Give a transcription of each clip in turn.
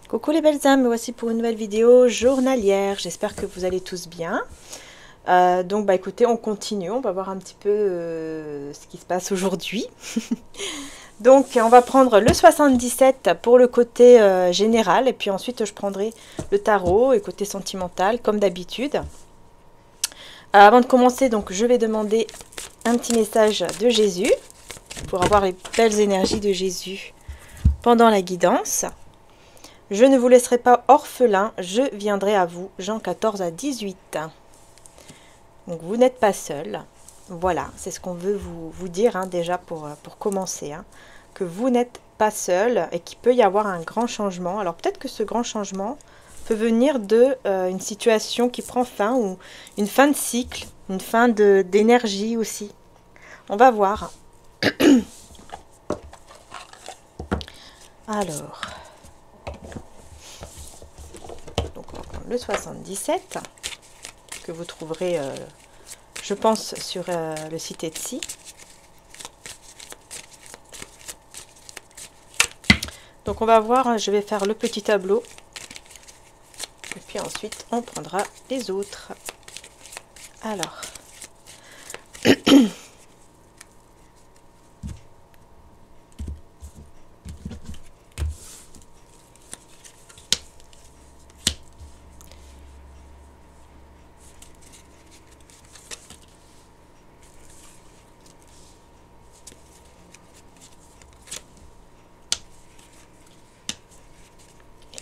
Coucou les belles âmes, me voici pour une nouvelle vidéo journalière. J'espère que vous allez tous bien. Donc écoutez, on continue, on va voir un petit peu ce qui se passe aujourd'hui. Donc on va prendre le 77 pour le côté général et puis ensuite je prendrai le tarot et côté sentimental comme d'habitude. Avant de commencer, donc je vais demander un petit message de Jésus pour avoir les belles énergies de Jésus pendant la guidance. Je ne vous laisserai pas orphelin, je viendrai à vous. Jean 14 à 18. Donc vous n'êtes pas seul. Voilà, c'est ce qu'on veut vous dire déjà pour commencer. Que vous n'êtes pas seul et qu'il peut y avoir un grand changement. Alors peut-être que ce grand changement peut venir de une situation qui prend fin ou une fin de cycle, une fin d'énergie aussi. On va voir. Alors... le 77 que vous trouverez je pense sur le site Etsy. Donc on va voir, je vais faire le petit tableau et puis ensuite on prendra les autres. Alors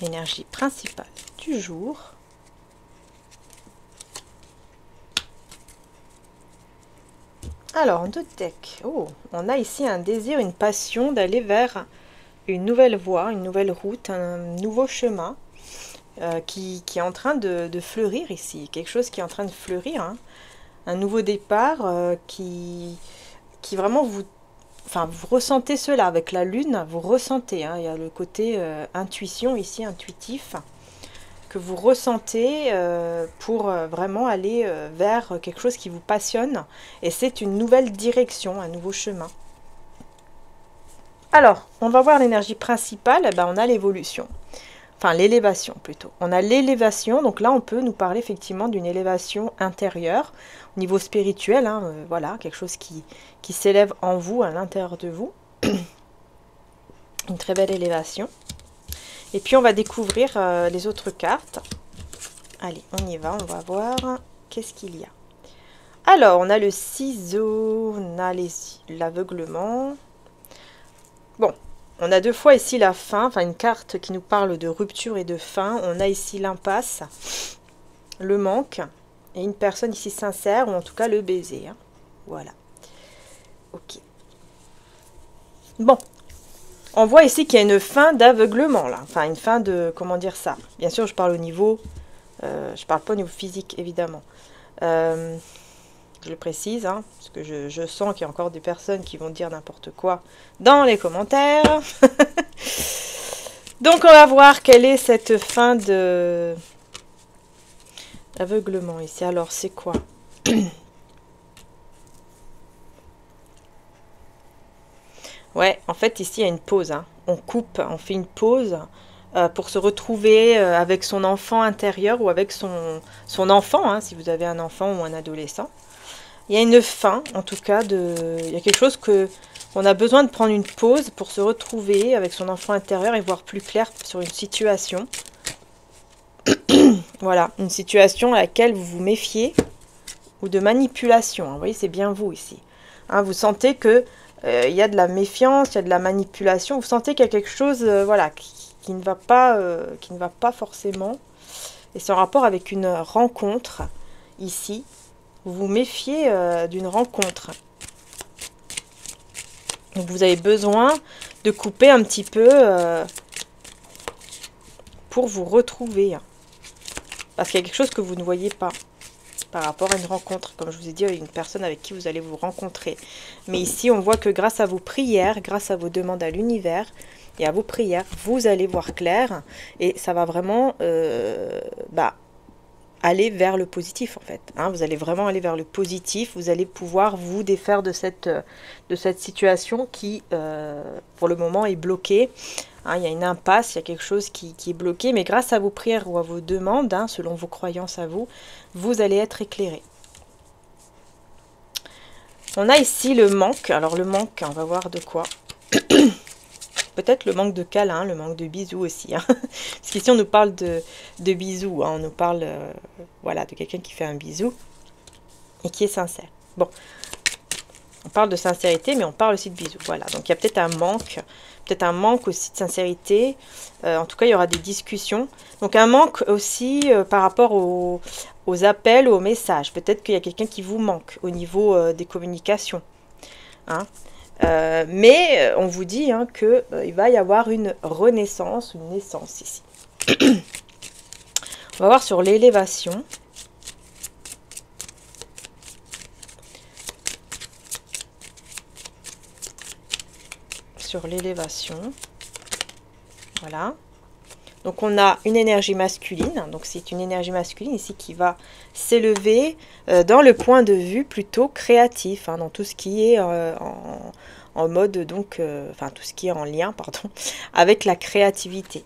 l'énergie principale du jour. Alors, en deux decks, on a ici un désir, une passion d'aller vers une nouvelle voie, une nouvelle route, un nouveau chemin qui est en train de fleurir ici. Quelque chose qui est en train de fleurir, un nouveau départ qui vraiment vous ressentez cela avec la lune, vous ressentez, il y a le côté intuition ici, intuitif, que vous ressentez pour vraiment aller vers quelque chose qui vous passionne, et c'est une nouvelle direction, un nouveau chemin. Alors, on va voir l'énergie principale, on a l'évolution, enfin l'élévation plutôt. On a l'élévation, donc là on peut nous parler effectivement d'une élévation intérieure, au niveau spirituel, voilà, quelque chose qui s'élève en vous, à l'intérieur de vous. Une très belle élévation. Et puis on va découvrir les autres cartes. Allez, on y va, on va voir qu'est-ce qu'il y a. Alors, on a le ciseau, on a l'aveuglement. Bon, on a deux fois ici la fin, enfin une carte qui nous parle de rupture et de fin. On a ici l'impasse, le manque, et une personne ici sincère, ou en tout cas le baiser. Voilà. Ok. Bon. On voit ici qu'il y a une fin d'aveuglement, là. Enfin, une fin de... Comment dire ça? Bien sûr, je parle au niveau... je parle pas au niveau physique, évidemment. Je le précise, parce que je sens qu'il y a encore des personnes qui vont dire n'importe quoi dans les commentaires. Donc, on va voir quelle est cette fin de... aveuglement ici. Alors, c'est quoi? Ouais, en fait, ici, il y a une pause. On coupe, on fait une pause pour se retrouver avec son enfant intérieur ou avec son enfant, si vous avez un enfant ou un adolescent. Il y a une fin, en tout cas, il y a quelque chose on a besoin de prendre une pause pour se retrouver avec son enfant intérieur et voir plus clair sur une situation. Voilà, une situation à laquelle vous vous méfiez ou de manipulation. Vous voyez, c'est bien vous ici. Vous sentez que il y a de la méfiance, il y a de la manipulation. Vous sentez qu'il y a quelque chose voilà, qui ne va pas forcément. Et c'est en rapport avec une rencontre ici. Vous vous méfiez d'une rencontre. Donc vous avez besoin de couper un petit peu pour vous retrouver. Parce qu'il y a quelque chose que vous ne voyez pas par rapport à une rencontre. Comme je vous ai dit, une personne avec qui vous allez vous rencontrer. Mais ici, on voit que grâce à vos prières, grâce à vos demandes à l'univers et à vos prières, vous allez voir clair. Et ça va vraiment aller vers le positif, en fait. Vous allez vraiment aller vers le positif. Vous allez pouvoir vous défaire de cette situation qui, pour le moment, est bloquée Hein, il y a une impasse, il y a quelque chose qui est bloqué, mais grâce à vos prières ou à vos demandes, hein, selon vos croyances à vous, vous allez être éclairé. On a ici le manque. Alors le manque, on va voir de quoi. Peut-être le manque de câlin, le manque de bisous aussi. Hein. Parce qu'ici on nous parle de bisous. Hein. On nous parle voilà, de quelqu'un qui fait un bisou et qui est sincère. Bon, on parle de sincérité, mais on parle aussi de bisous. Voilà, donc il y a peut-être un manque aussi de sincérité. En tout cas, il y aura des discussions. Donc un manque aussi par rapport aux appels ou aux messages. Peut-être qu'il y a quelqu'un qui vous manque au niveau des communications. Hein. Mais on vous dit hein, qu'il va y avoir une renaissance, une naissance ici. On va voir sur l'élévation. Sur l'élévation. Voilà. Donc on a une énergie masculine. Donc c'est une énergie masculine ici qui va s'élever dans le point de vue plutôt créatif. Hein, dans tout ce qui est en mode, donc, enfin tout ce qui est en lien, pardon, avec la créativité.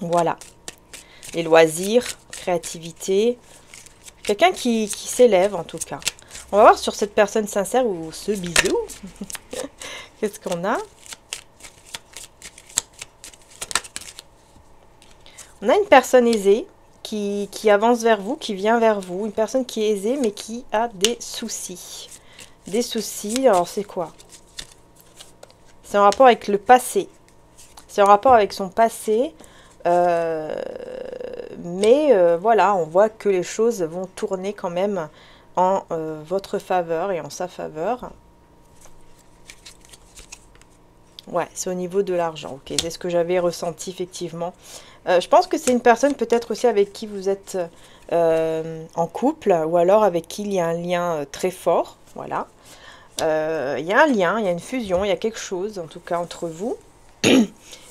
Voilà. Les loisirs, créativité. Quelqu'un qui s'élève en tout cas. On va voir sur cette personne sincère ou ce bisou. Qu'est-ce qu'on a? On a une personne aisée qui avance vers vous, qui vient vers vous. Une personne qui est aisée mais qui a des soucis. Des soucis, alors c'est quoi? C'est en rapport avec le passé. C'est en rapport avec son passé. Mais voilà, on voit que les choses vont tourner quand même en votre faveur et en sa faveur. Ouais, c'est au niveau de l'argent. Ok, c'est ce que j'avais ressenti effectivement. Je pense que c'est une personne peut-être aussi avec qui vous êtes en couple ou alors avec qui il y a un lien très fort. Voilà. Il y a un lien, il y a une fusion, il y a quelque chose en tout cas entre vous.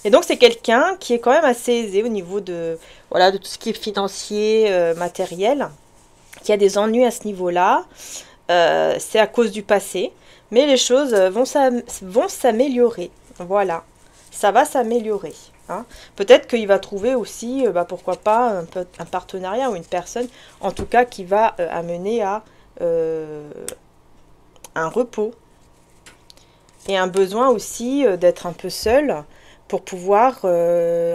Et donc c'est quelqu'un qui est quand même assez aisé au niveau de, voilà, de tout ce qui est financier, matériel, qui a des ennuis à ce niveau-là. C'est à cause du passé, mais les choses vont s'améliorer. Voilà, ça va s'améliorer. Hein. Peut-être qu'il va trouver aussi, pourquoi pas, un partenariat ou une personne, en tout cas, qui va amener à un repos. Et un besoin aussi d'être un peu seul pour pouvoir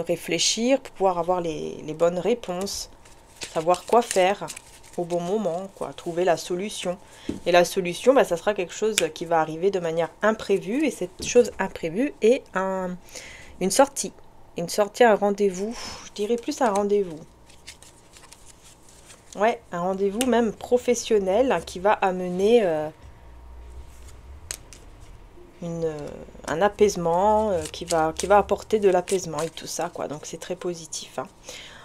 réfléchir, pour pouvoir avoir les bonnes réponses, savoir quoi faire au bon moment, quoi, trouver la solution. Et la solution, ça sera quelque chose qui va arriver de manière imprévue. Et cette chose imprévue est une sortie. Une sortie, un rendez-vous. Je dirais plus un rendez-vous. Ouais, un rendez-vous même professionnel qui va amener un apaisement, qui va apporter de l'apaisement et tout ça, quoi. Donc c'est très positif. Hein.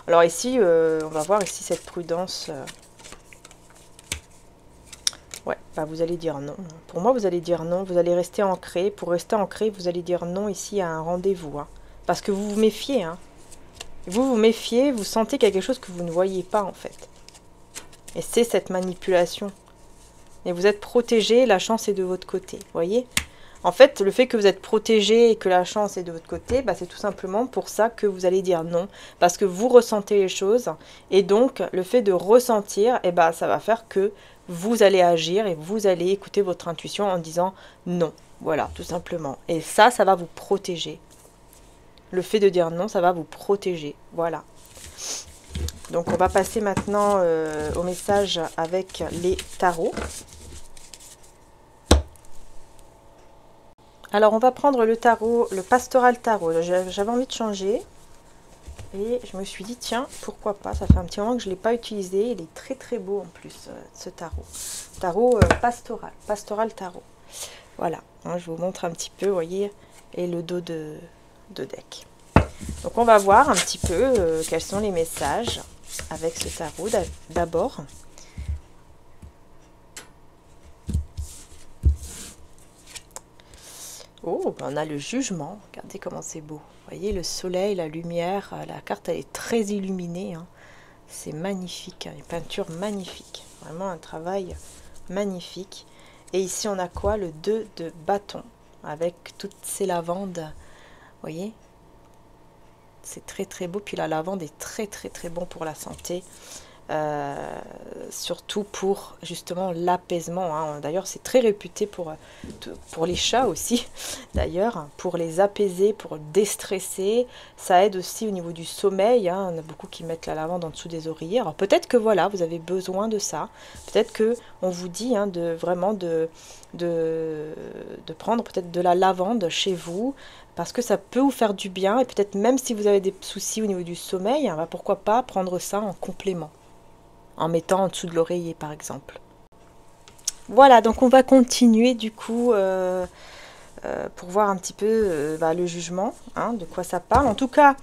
Alors ici, on va voir ici cette prudence. Ouais, vous allez dire non. Pour moi, vous allez dire non. Vous allez rester ancré. Pour rester ancré, vous allez dire non ici à un rendez-vous. Hein. Parce que vous vous méfiez. Hein. Vous vous méfiez, vous sentez quelque chose que vous ne voyez pas en fait. Et c'est cette manipulation. Et vous êtes protégé, la chance est de votre côté. Vous voyez ? En fait, le fait que vous êtes protégé et que la chance est de votre côté, c'est tout simplement pour ça que vous allez dire non. Parce que vous ressentez les choses. Et donc, le fait de ressentir, ça va faire que vous allez agir et vous allez écouter votre intuition en disant non. Voilà, tout simplement. Et ça va vous protéger. Le fait de dire non, ça va vous protéger. Voilà. Donc, on va passer maintenant au message avec les tarots. Alors, on va prendre le tarot, le pastoral tarot. J'avais envie de changer. Et je me suis dit, tiens, pourquoi pas. Ça fait un petit moment que je ne l'ai pas utilisé. Il est très très beau en plus, ce tarot. Tarot pastoral. Pastoral tarot. Voilà. Hein, je vous montre un petit peu, vous voyez. Et le dos de deck. Donc, on va voir un petit peu quels sont les messages avec ce tarot d'abord. Oh, on a le jugement. Regardez comment c'est beau. Vous voyez le soleil, la lumière. La carte, elle est très illuminée. Hein. C'est magnifique. Une peinture magnifique. Vraiment un travail magnifique. Et ici, on a quoi? Le 2 de bâton. avec toutes ces lavandes. Vous voyez? C'est très très beau. Puis la lavande est très très très bon pour la santé. Surtout pour justement l'apaisement, hein. D'ailleurs c'est très réputé pour les chats aussi, d'ailleurs pour les apaiser, pour déstresser. Ça aide aussi au niveau du sommeil, hein. On a beaucoup qui mettent la lavande en dessous des oreillers. Alors peut-être que voilà, vous avez besoin de ça, peut-être que on vous dit, hein, de vraiment de prendre peut-être de la lavande chez vous, parce que ça peut vous faire du bien. Et peut-être même si vous avez des soucis au niveau du sommeil, hein, bah, pourquoi pas prendre ça en complément, en mettant en dessous de l'oreiller par exemple. Voilà, donc on va continuer du coup pour voir un petit peu le jugement, hein, de quoi ça parle. En tout cas,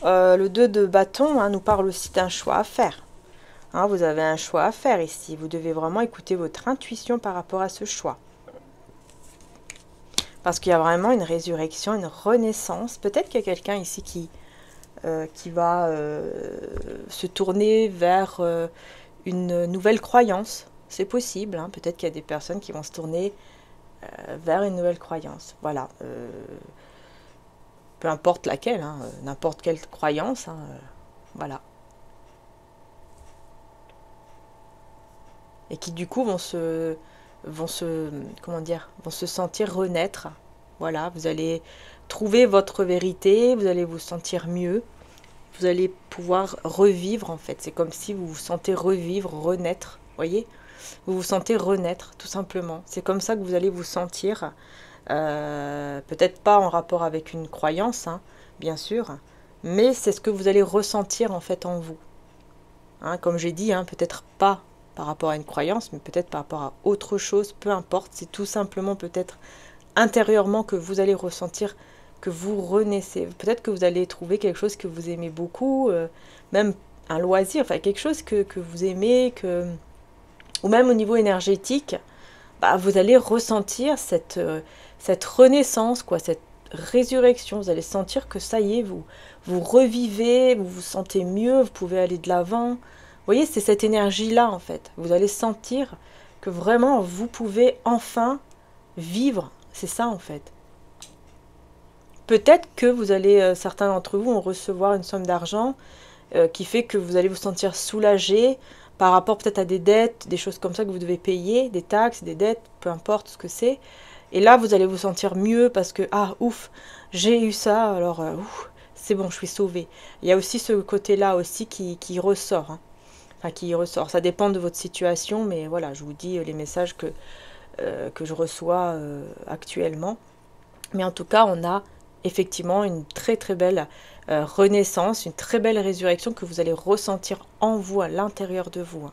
le 2 de bâton, hein, nous parle aussi d'un choix à faire. Hein, vous avez un choix à faire ici. Vous devez vraiment écouter votre intuition par rapport à ce choix. Parce qu'il y a vraiment une résurrection, une renaissance. Peut-être qu'il y a quelqu'un ici qui va se tourner vers une nouvelle croyance. C'est possible, hein. Peut-être qu'il y a des personnes qui vont se tourner vers une nouvelle croyance. Voilà. Peu importe laquelle, hein, n'importe quelle croyance. Hein, voilà. Et qui du coup vont se sentir renaître. Voilà, vous allez trouver votre vérité, vous allez vous sentir mieux. Vous allez pouvoir revivre en fait. C'est comme si vous vous sentez revivre, renaître. Voyez? Vous vous sentez renaître, tout simplement. C'est comme ça que vous allez vous sentir. Peut-être pas en rapport avec une croyance, hein, bien sûr. Mais c'est ce que vous allez ressentir en fait en vous. Hein, comme j'ai dit, hein, peut-être pas par rapport à une croyance, mais peut-être par rapport à autre chose. Peu importe. C'est tout simplement peut-être intérieurement que vous allez ressentir que vous renaissez. Peut-être que vous allez trouver quelque chose que vous aimez beaucoup, même un loisir, enfin quelque chose que vous aimez, ou même au niveau énergétique, bah, vous allez ressentir cette renaissance, quoi, cette résurrection. Vous allez sentir que ça y est, vous revivez, vous vous sentez mieux, vous pouvez aller de l'avant. Vous voyez, c'est cette énergie-là, en fait. Vous allez sentir que vraiment, vous pouvez enfin vivre. C'est ça, en fait. Peut-être que vous allez, certains d'entre vous vont recevoir une somme d'argent qui fait que vous allez vous sentir soulagé par rapport peut-être à des dettes, des choses comme ça que vous devez payer, des taxes, des dettes, peu importe ce que c'est. Et là, vous allez vous sentir mieux parce que, ah, ouf, j'ai eu ça, alors, c'est bon, je suis sauvée. Il y a aussi ce côté-là aussi qui ressort, hein. Enfin, qui ressort. Ça dépend de votre situation, mais voilà, je vous dis les messages que je reçois actuellement. Mais en tout cas, on a effectivement une très très belle renaissance, une très belle résurrection que vous allez ressentir en vous, à l'intérieur de vous.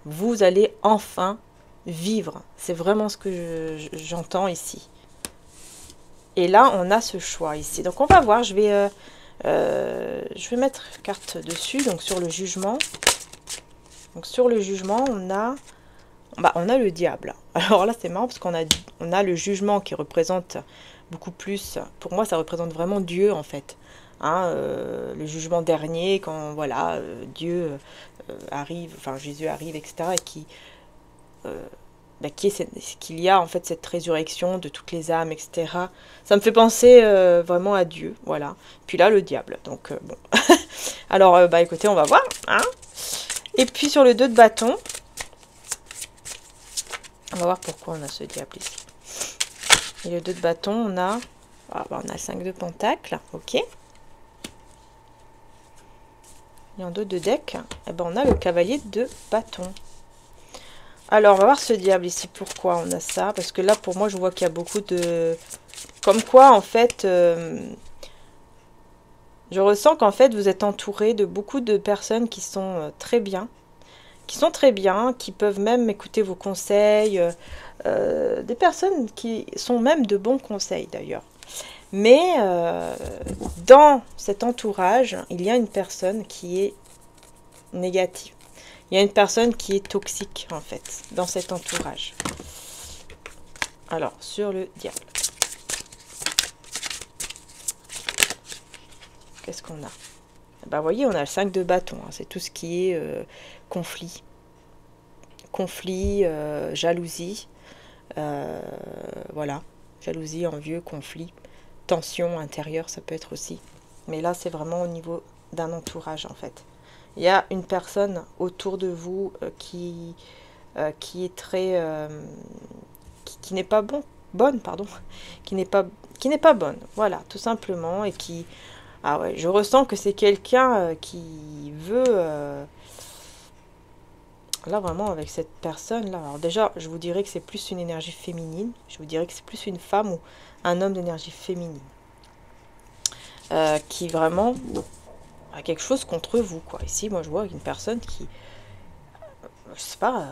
Vous allez enfin vivre. C'est vraiment ce que j'entends ici. Et là, on a ce choix ici. Donc on va voir, je vais mettre carte dessus, donc sur le jugement. Donc sur le jugement, on a le diable. Alors là, c'est marrant parce qu'on a le jugement qui représente beaucoup plus. Pour moi, ça représente vraiment Dieu, en fait. Hein, le jugement dernier, quand voilà, Dieu arrive, enfin Jésus arrive, etc. Et qu'il y a en fait cette résurrection de toutes les âmes, etc. Ça me fait penser vraiment à Dieu, voilà. Puis là, le diable. Donc bon. Alors, écoutez, on va voir. Hein. Et puis sur le 2 de bâton, on va voir pourquoi on a ce diable ici. Et le 2 de bâton, on a le 5 de pentacle, ok. Et en dos de deck, on a le cavalier de bâton. Alors, on va voir ce diable ici. Pourquoi on a ça? Parce que là, pour moi, je vois qu'il y a beaucoup de... Comme quoi, en fait... Je ressens qu'en fait, vous êtes entouré de beaucoup de personnes qui sont très bien. Qui peuvent même écouter vos conseils. Des personnes qui sont même de bons conseils, d'ailleurs. Mais dans cet entourage, il y a une personne qui est négative. Il y a une personne qui est toxique, en fait, dans cet entourage. Alors, sur le diable. Qu'est-ce qu'on a? Vous voyez, on a le 5 de bâton. Hein, c'est tout ce qui est conflit. Conflit, jalousie. Voilà. jalousie, envieux, conflit, tension intérieure, ça peut être aussi. Mais là, c'est vraiment au niveau d'un entourage, en fait. Il y a une personne autour de vous qui est très... qui n'est pas bonne, pardon. Qui n'est pas bonne, voilà, tout simplement. Et qui... Ah ouais, je ressens que c'est quelqu'un qui veut... là, vraiment, avec cette personne-là... Alors déjà, je vous dirais que c'est plus une énergie féminine. Je vous dirais que c'est plus une femme ou un homme d'énergie féminine. Qui vraiment a quelque chose contre vous, quoi. Ici, moi, je vois une personne qui... Je sais pas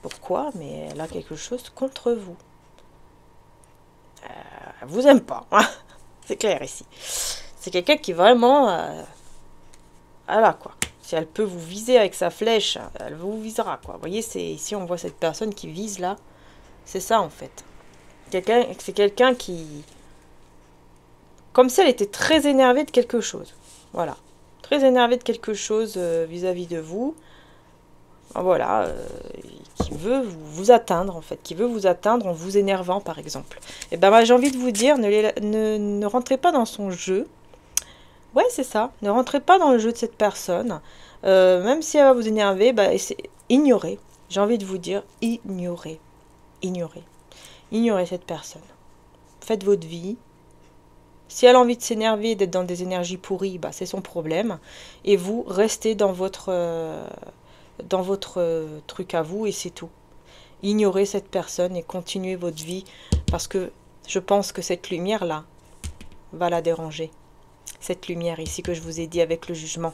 pourquoi, mais elle a quelque chose contre vous. Elle vous aime pas. C'est clair, ici. C'est quelqu'un qui vraiment... voilà, quoi. Si elle peut vous viser avec sa flèche, elle vous visera, quoi. Vous voyez, ici, on voit cette personne qui vise, là. C'est ça, en fait. C'est quelqu'un qui... Comme si elle était très énervée de quelque chose. Voilà. Très énervée de quelque chose vis-à-vis de vous. Voilà. Qui veut vous atteindre, en fait. Qui veut vous atteindre en vous énervant, par exemple. Et ben, moi, j'ai envie de vous dire, ne rentrez pas dans son jeu. Ouais, c'est ça. Ne rentrez pas dans le jeu de cette personne. Même si elle va vous énerver, bah, ignorez. J'ai envie de vous dire, ignorez. Ignorez. Ignorez cette personne. Faites votre vie. Si elle a envie de s'énerver, d'être dans des énergies pourries, bah, c'est son problème. Et vous, restez dans votre truc à vous et c'est tout. Ignorez cette personne et continuez votre vie parce que je pense que cette lumière-là va la déranger. Cette lumière ici que je vous ai dit avec le jugement.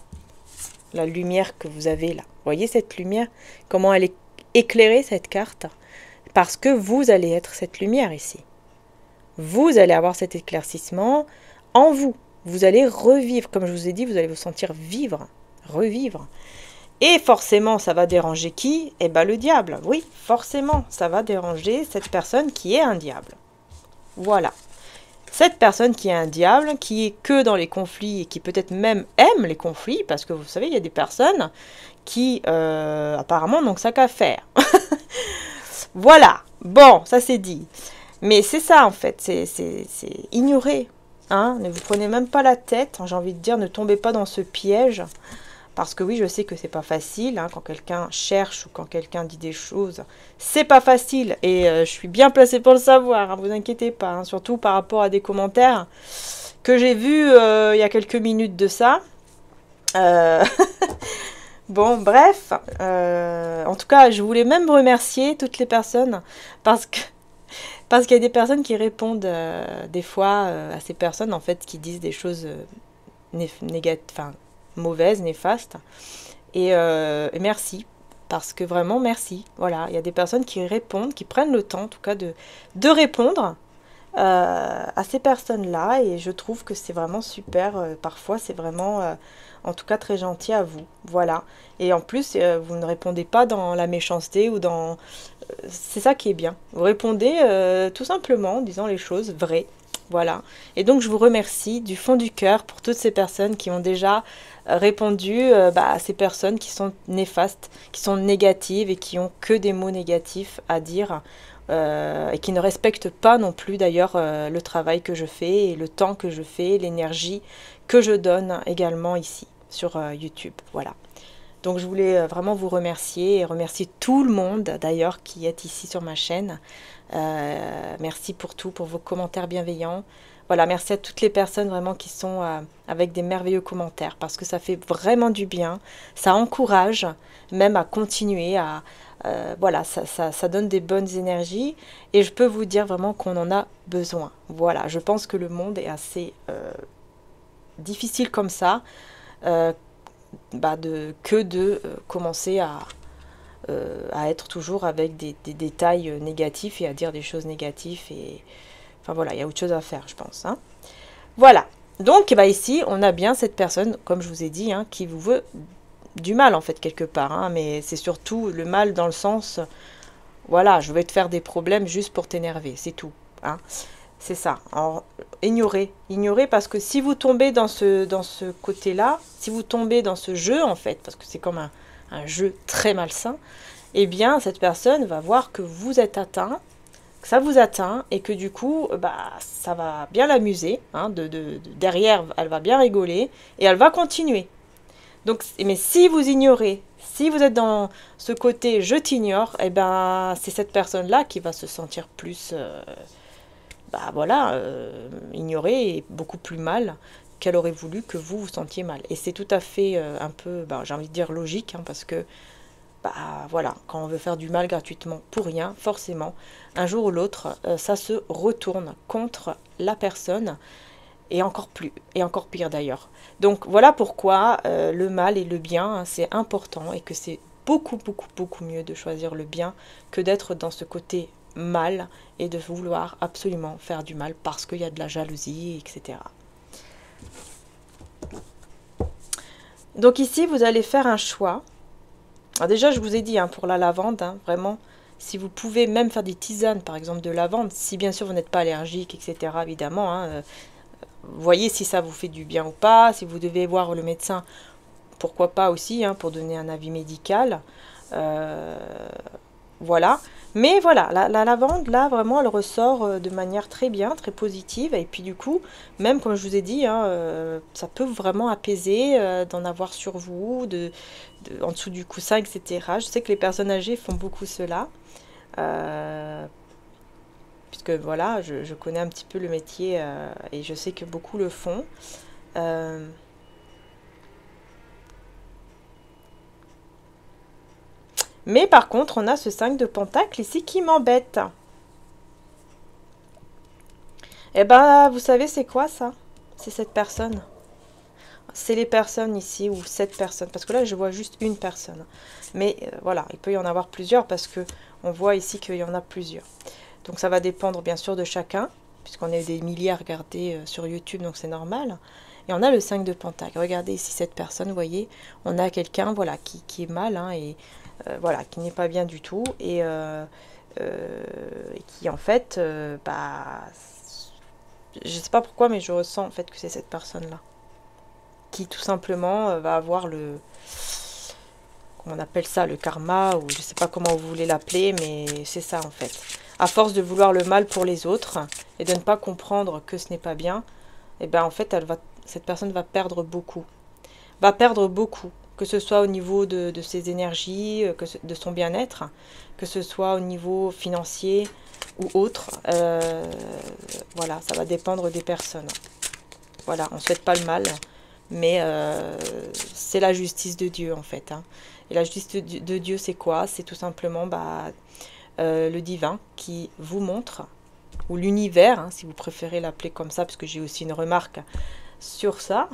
La lumière que vous avez là. Vous voyez cette lumière? Comment elle est éclairée, cette carte? Parce que vous allez être cette lumière ici. Vous allez avoir cet éclaircissement en vous. Vous allez revivre. Comme je vous ai dit, vous allez vous sentir vivre, revivre. Et forcément, ça va déranger qui? Eh bien, le diable. Oui, forcément, ça va déranger cette personne qui est un diable. Voilà. Cette personne qui est un diable, qui est que dans les conflits et qui peut-être même aime les conflits, parce que vous savez, il y a des personnes qui, apparemment, n'ont que ça qu'à faire. Voilà. Bon, ça c'est dit. Mais c'est ça, en fait. C'est ignorer. Hein, ne vous prenez même pas la tête. J'ai envie de dire, ne tombez pas dans ce piège. Parce que oui, je sais que c'est pas facile. Hein, quand quelqu'un cherche ou quand quelqu'un dit des choses, c'est pas facile. Et je suis bien placée pour le savoir. Hein, vous inquiétez pas. Hein, surtout par rapport à des commentaires que j'ai vus il y a quelques minutes de ça. Bon, bref. En tout cas, je voulais même remercier toutes les personnes parce qu'il y a des personnes qui répondent des fois à ces personnes en fait qui disent des choses négatives, enfin mauvaises, néfastes. Et merci, parce que vraiment merci. Voilà, il y a des personnes qui répondent, qui prennent le temps en tout cas de répondre à ces personnes-là. Et je trouve que c'est vraiment super. Parfois, c'est vraiment en tout cas très gentil à vous. Voilà. Et en plus, vous ne répondez pas dans la méchanceté ou dans... c'est ça qui est bien. Vous répondez tout simplement en disant les choses vraies. Voilà. Et donc, je vous remercie du fond du cœur pour toutes ces personnes qui ont déjà répondu à ces personnes qui sont néfastes, qui sont négatives et qui ont que des mots négatifs à dire et qui ne respectent pas non plus d'ailleurs le travail que je fais et le temps que je fais, l'énergie que je donne également ici sur YouTube. Voilà. Donc je voulais vraiment vous remercier et remercier tout le monde d'ailleurs qui est ici sur ma chaîne. Merci pour tout, pour vos commentaires bienveillants. Voilà, merci à toutes les personnes vraiment qui sont avec des merveilleux commentaires parce que ça fait vraiment du bien. Ça encourage même à continuer, voilà, ça donne des bonnes énergies et je peux vous dire vraiment qu'on en a besoin. Voilà, je pense que le monde est assez difficile comme ça. De commencer à être toujours avec des détails négatifs et à dire des choses négatives et enfin voilà, il y a autre chose à faire je pense. Hein. Voilà, donc ici on a bien cette personne, comme je vous ai dit, hein, qui vous veut du mal en fait quelque part, hein, mais c'est surtout le mal dans le sens, voilà, je vais te faire des problèmes juste pour t'énerver, c'est tout. Hein. C'est ça. Alors, ignorez parce que si vous tombez dans ce côté-là, si vous tombez dans ce jeu en fait, parce que c'est comme un jeu très malsain, eh bien cette personne va voir que vous êtes atteint, que ça vous atteint et que du coup, bah, ça va bien l'amuser. Hein, derrière, elle va bien rigoler et elle va continuer. Donc, mais si vous ignorez, si vous êtes dans ce côté je t'ignore, eh ben, c'est cette personne-là qui va se sentir plus, bah voilà, ignorée et beaucoup plus mal qu'elle aurait voulu que vous vous sentiez mal. Et c'est tout à fait un peu, bah, j'ai envie de dire logique, hein, parce que bah voilà, quand on veut faire du mal gratuitement pour rien, forcément, un jour ou l'autre, ça se retourne contre la personne, et encore plus, et encore pire d'ailleurs. Donc voilà pourquoi le mal et le bien, hein, c'est important, et que c'est beaucoup, beaucoup, beaucoup mieux de choisir le bien que d'être dans ce côté mal, et de vouloir absolument faire du mal parce qu'il y a de la jalousie, etc. Donc ici, vous allez faire un choix. Alors déjà, je vous ai dit, hein, pour la lavande, hein, vraiment, si vous pouvez même faire des tisanes, par exemple de lavande, si bien sûr vous n'êtes pas allergique, etc., évidemment, hein, voyez si ça vous fait du bien ou pas, si vous devez voir le médecin, pourquoi pas aussi, hein, pour donner un avis médical. Voilà. Mais voilà, la lavande, là, vraiment, elle ressort de manière très bien, très positive. Et puis du coup, même comme je vous ai dit, hein, ça peut vraiment apaiser d'en avoir sur vous, en dessous du coussin, etc. Je sais que les personnes âgées font beaucoup cela. Puisque voilà, je connais un petit peu le métier et je sais que beaucoup le font. Mais par contre, on a ce 5 de pentacle ici qui m'embête. Eh ben, vous savez, c'est quoi ça? C'est cette personne. C'est les personnes ici, ou cette personne. Parce que là, je vois juste une personne. Mais voilà, il peut y en avoir plusieurs parce que on voit ici qu'il y en a plusieurs. Donc ça va dépendre bien sûr de chacun, puisqu'on est des milliers à regarder sur YouTube, donc c'est normal. Et on a le 5 de pentacle. Regardez ici cette personne, vous voyez, on a quelqu'un voilà, qui est mal, hein, et voilà, qui n'est pas bien du tout, et qui en fait, bah, je sais pas pourquoi, mais je ressens en fait que c'est cette personne-là, qui tout simplement va avoir le, comment on appelle ça, le karma, ou je sais pas comment vous voulez l'appeler, mais c'est ça en fait. À force de vouloir le mal pour les autres, et de ne pas comprendre que ce n'est pas bien, et ben en fait, cette personne va perdre beaucoup. Va perdre beaucoup, que ce soit au niveau de ses énergies, de son bien-être, que ce soit au niveau financier ou autre. Voilà, ça va dépendre des personnes. Voilà, on ne souhaite pas le mal, mais c'est la justice de Dieu en fait. Hein. Et la justice de Dieu, c'est quoi? C'est tout simplement bah, le divin qui vous montre, ou l'univers, hein, si vous préférez l'appeler comme ça, parce que j'ai aussi une remarque sur ça.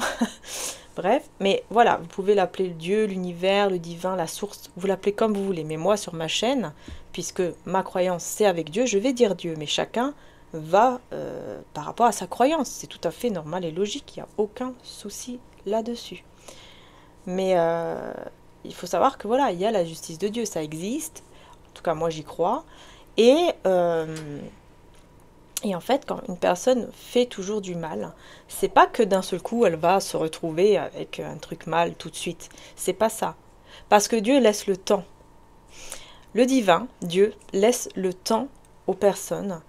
Bref, mais voilà, vous pouvez l'appeler Dieu, l'univers, le divin, la source, vous l'appelez comme vous voulez. Mais moi, sur ma chaîne, puisque ma croyance, c'est avec Dieu, je vais dire Dieu. Mais chacun va par rapport à sa croyance. C'est tout à fait normal et logique, il n'y a aucun souci là-dessus. Mais il faut savoir que voilà, il y a la justice de Dieu, ça existe. En tout cas, moi, j'y crois. Et en fait, quand une personne fait toujours du mal, c'est pas que d'un seul coup elle va se retrouver avec un truc mal tout de suite. C'est pas ça. Parce que Dieu laisse le temps. Le divin, Dieu, laisse le temps aux personnes,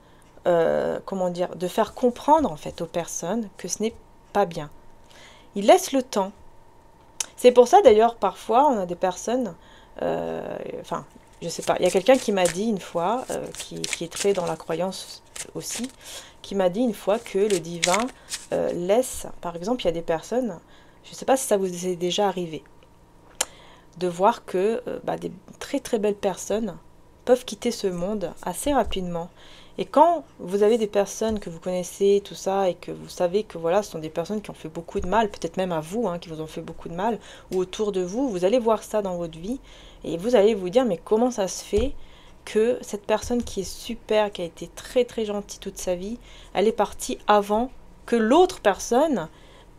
comment dire, de faire comprendre en fait aux personnes que ce n'est pas bien. Il laisse le temps. C'est pour ça d'ailleurs, parfois, on a des personnes, enfin, je sais pas, il y a quelqu'un qui m'a dit une fois, qui est très dans la croyance aussi, qui m'a dit une fois que le divin laisse, par exemple, il y a des personnes, je ne sais pas si ça vous est déjà arrivé, de voir que bah, des très très belles personnes peuvent quitter ce monde assez rapidement. Et quand vous avez des personnes que vous connaissez, tout ça, et que vous savez que voilà, ce sont des personnes qui ont fait beaucoup de mal, peut-être même à vous, hein, qui vous ont fait beaucoup de mal, ou autour de vous, vous allez voir ça dans votre vie, et vous allez vous dire, mais comment ça se fait que cette personne qui est super, qui a été très très gentille toute sa vie, elle est partie avant que l'autre personne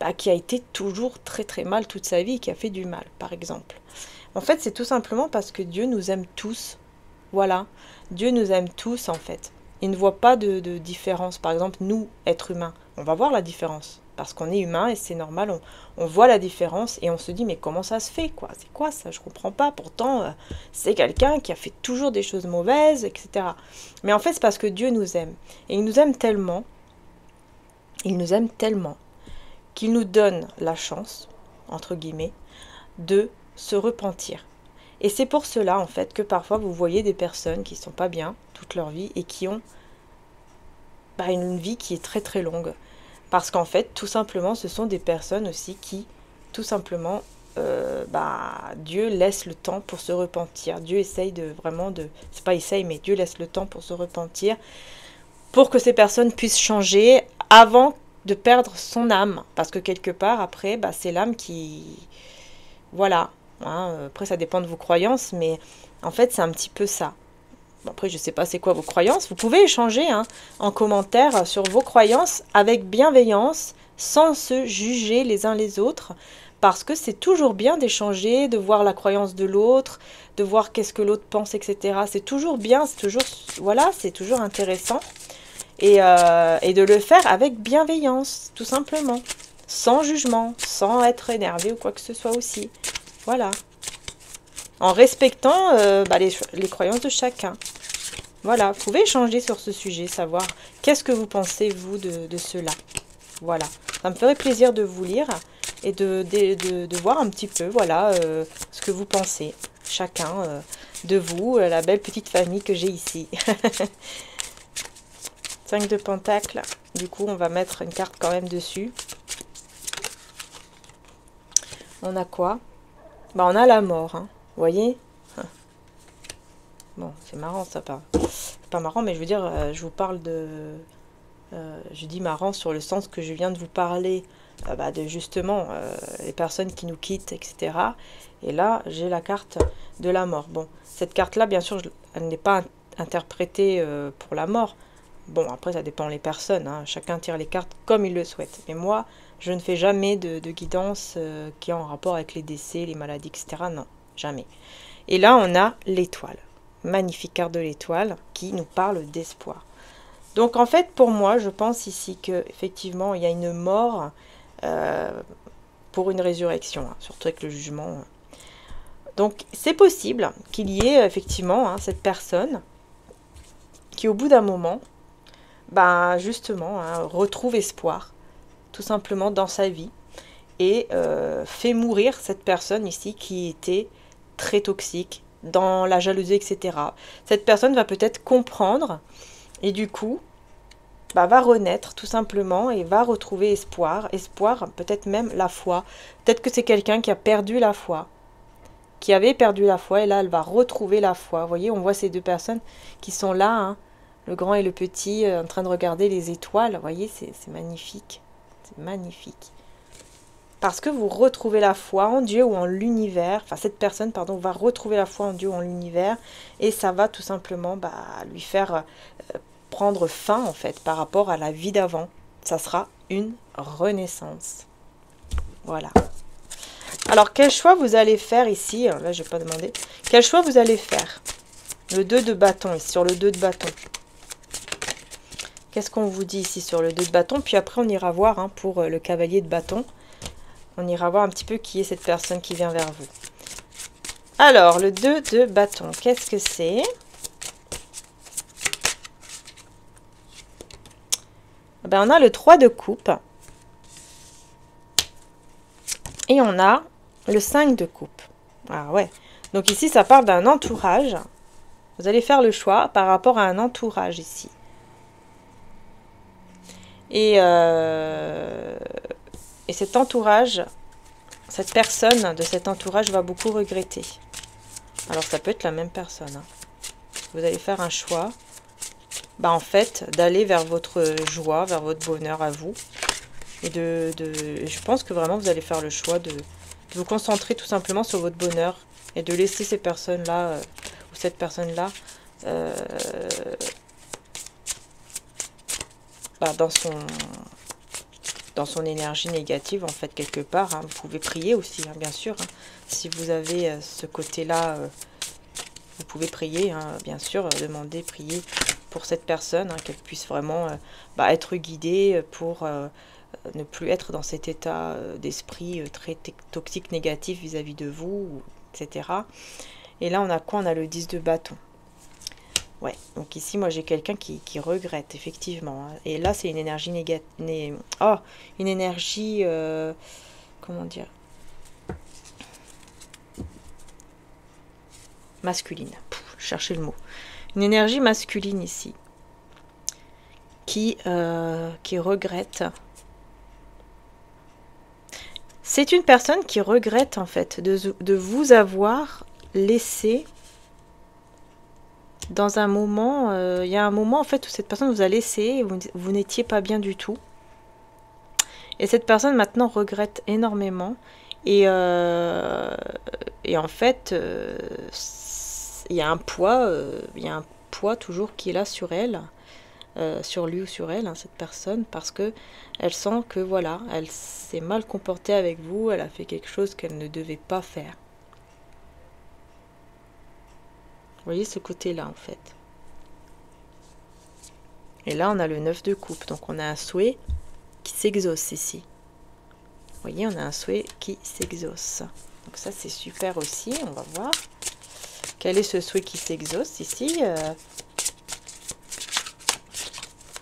bah, qui a été toujours très très mal toute sa vie, qui a fait du mal, par exemple. En fait, c'est tout simplement parce que Dieu nous aime tous. Voilà, Dieu nous aime tous en fait. Il ne voit pas de différence. Par exemple, nous, êtres humains, on va voir la différence. Parce qu'on est humain et c'est normal, on voit la différence et on se dit mais comment ça se fait quoi? C'est quoi ça? Je comprends pas. Pourtant, c'est quelqu'un qui a fait toujours des choses mauvaises, etc. Mais en fait, c'est parce que Dieu nous aime. Et il nous aime tellement qu'il nous donne la chance, entre guillemets, de se repentir. Et c'est pour cela, en fait, que parfois vous voyez des personnes qui ne sont pas bien toute leur vie et qui ont une vie qui est très très longue. Parce qu'en fait, tout simplement, ce sont des personnes aussi qui, tout simplement, Dieu laisse le temps pour se repentir. Dieu essaye c'est pas essaye, mais Dieu laisse le temps pour se repentir, pour que ces personnes puissent changer avant de perdre son âme. Parce que quelque part, après, c'est l'âme qui... Voilà. Après, ça dépend de vos croyances, mais en fait, c'est un petit peu ça. Après, je ne sais pas c'est quoi vos croyances. Vous pouvez échanger en commentaire sur vos croyances avec bienveillance, sans se juger les uns les autres. Parce que c'est toujours bien d'échanger, de voir la croyance de l'autre, de voir qu'est-ce que l'autre pense, etc. C'est toujours bien, c'est toujours intéressant. Et de le faire avec bienveillance, tout simplement. Sans jugement, sans être énervé ou quoi que ce soit aussi. Voilà. En respectant les croyances de chacun. Voilà, vous pouvez échanger sur ce sujet, savoir qu'est-ce que vous pensez, vous, de cela. Voilà, ça me ferait plaisir de vous lire et de voir un petit peu, voilà, ce que vous pensez, chacun de vous, la belle petite famille que j'ai ici. 5 de pentacles, du coup, on va mettre une carte quand même dessus. On a quoi? On a la mort, vous voyez? Bon, c'est marrant, ça pas. C'est pas marrant, mais je veux dire, je vous parle de... je dis marrant sur le sens que je viens de vous parler, de justement les personnes qui nous quittent, etc. Et là, j'ai la carte de la mort. Bon, cette carte-là, bien sûr, elle n'est pas interprétée pour la mort. Bon, après, ça dépend des personnes. Chacun tire les cartes comme il le souhaite. Mais moi, je ne fais jamais de guidance qui est en rapport avec les décès, les maladies, etc. Non, jamais. Et là, on a l'étoile. Magnifique carte de l'étoile qui nous parle d'espoir. Donc en fait pour moi je pense ici que effectivement il y a une mort pour une résurrection, surtout avec le jugement. Donc c'est possible qu'il y ait effectivement cette personne qui au bout d'un moment justement retrouve espoir tout simplement dans sa vie et fait mourir cette personne ici qui était très toxique, dans la jalousie, etc. Cette personne va peut-être comprendre et du coup, va renaître tout simplement et va retrouver espoir. Espoir, peut-être même la foi. Peut-être que c'est quelqu'un qui a perdu la foi, qui avait perdu la foi et là, elle va retrouver la foi. Vous voyez, on voit ces deux personnes qui sont là, le grand et le petit, en train de regarder les étoiles. Vous voyez, c'est magnifique. C'est magnifique. Parce que vous retrouvez la foi en Dieu ou en l'univers. Enfin, cette personne, pardon, va retrouver la foi en Dieu ou en l'univers. Et ça va tout simplement lui faire prendre fin, en fait, par rapport à la vie d'avant. Ça sera une renaissance. Voilà. Alors, quel choix vous allez faire ici? Là, je n'ai pas demandé. Quel choix vous allez faire? Le 2 de bâton, ici, sur le 2 de bâton. Qu'est-ce qu'on vous dit ici sur le 2 de bâton? Puis après, on ira voir pour le cavalier de bâton. On ira voir un petit peu qui est cette personne qui vient vers vous. Alors, le 2 de bâton, qu'est-ce que c'est? On a le 3 de coupe. Et on a le 5 de coupe. Ah ouais. Donc ici, ça parle d'un entourage. Vous allez faire le choix par rapport à un entourage ici. Et cet entourage, cette personne de cet entourage va beaucoup regretter. Alors ça peut être la même personne. Vous allez faire un choix, en fait, d'aller vers votre joie, vers votre bonheur à vous. Et je pense que vraiment vous allez faire le choix de vous concentrer tout simplement sur votre bonheur et de laisser ces personnes-là, ou cette personne-là, dans son énergie négative, en fait, quelque part. Vous pouvez prier aussi, bien sûr. Si vous avez ce côté-là, vous pouvez prier, bien sûr, demander, prier pour cette personne, hein, qu'elle puisse vraiment être guidée pour ne plus être dans cet état d'esprit très toxique, négatif vis-à-vis de vous, etc. Et là, on a quoi? On a le 10 de bâton. Ouais, donc ici, moi, j'ai quelqu'un qui regrette, effectivement. Hein. Et là, c'est une énergie négative. Oh, une énergie... comment dire? Masculine. Cherchez le mot. Une énergie masculine ici. Qui regrette. C'est une personne qui regrette, en fait, de vous avoir laissé... Dans un moment, il y a un moment en fait où cette personne vous a laissé et vous n'étiez pas bien du tout. Et cette personne maintenant regrette énormément. Et en fait, il y a un poids toujours qui est là sur elle, sur lui ou sur elle, hein, cette personne, parce que elle sent que voilà, elle s'est mal comportée avec vous, elle a fait quelque chose qu'elle ne devait pas faire. Vous voyez ce côté-là, en fait. Et là, on a le 9 de coupe. Donc, on a un souhait qui s'exauce ici. Vous voyez, on a un souhait qui s'exauce. Donc, ça, c'est super aussi. On va voir. Quel est ce souhait qui s'exauce ici?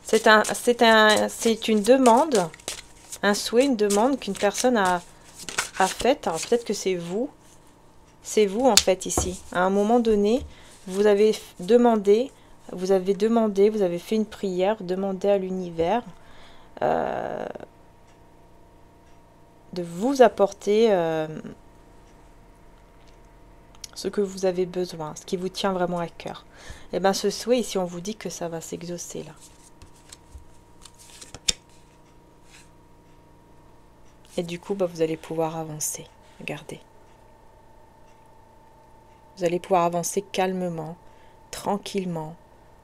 C'est une demande, un souhait, une demande qu'une personne a faite. Alors, peut-être que c'est vous. C'est vous, en fait, ici. À un moment donné... Vous avez demandé, vous avez fait une prière, demandé à l'univers de vous apporter ce que vous avez besoin, ce qui vous tient vraiment à cœur. Et bien ce souhait, ici on vous dit que ça va s'exaucer là. Et du coup, vous allez pouvoir avancer. Regardez. Vous allez pouvoir avancer calmement, tranquillement,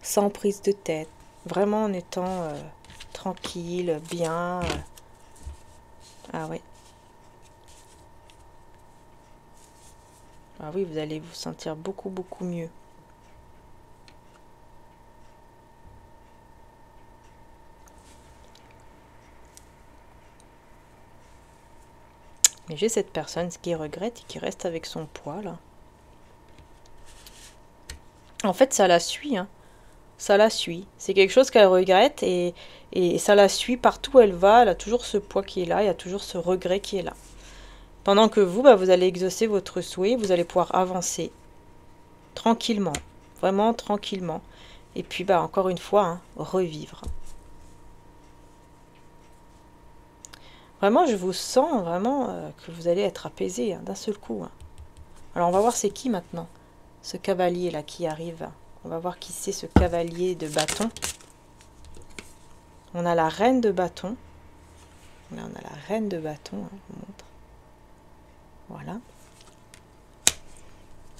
sans prise de tête, vraiment en étant tranquille, bien. Ah oui. Ah oui, vous allez vous sentir beaucoup, beaucoup mieux. Mais j'ai cette personne qui regrette et qui reste avec son poids là. En fait, ça la suit, hein. Ça la suit. C'est quelque chose qu'elle regrette et ça la suit partout où elle va. Elle a toujours ce poids qui est là, il y a toujours ce regret qui est là. Pendant que vous, vous allez exaucer votre souhait, vous allez pouvoir avancer tranquillement, vraiment tranquillement. Et puis, encore une fois, hein, revivre. Vraiment, je vous sens vraiment que vous allez être apaisé hein, d'un seul coup. Hein. Alors, on va voir c'est qui maintenant, ce cavalier là qui arrive. On va voir qui c'est ce cavalier de bâton. On a la reine de bâton. Là, on a la reine de bâton. Hein, je vous montre. Voilà.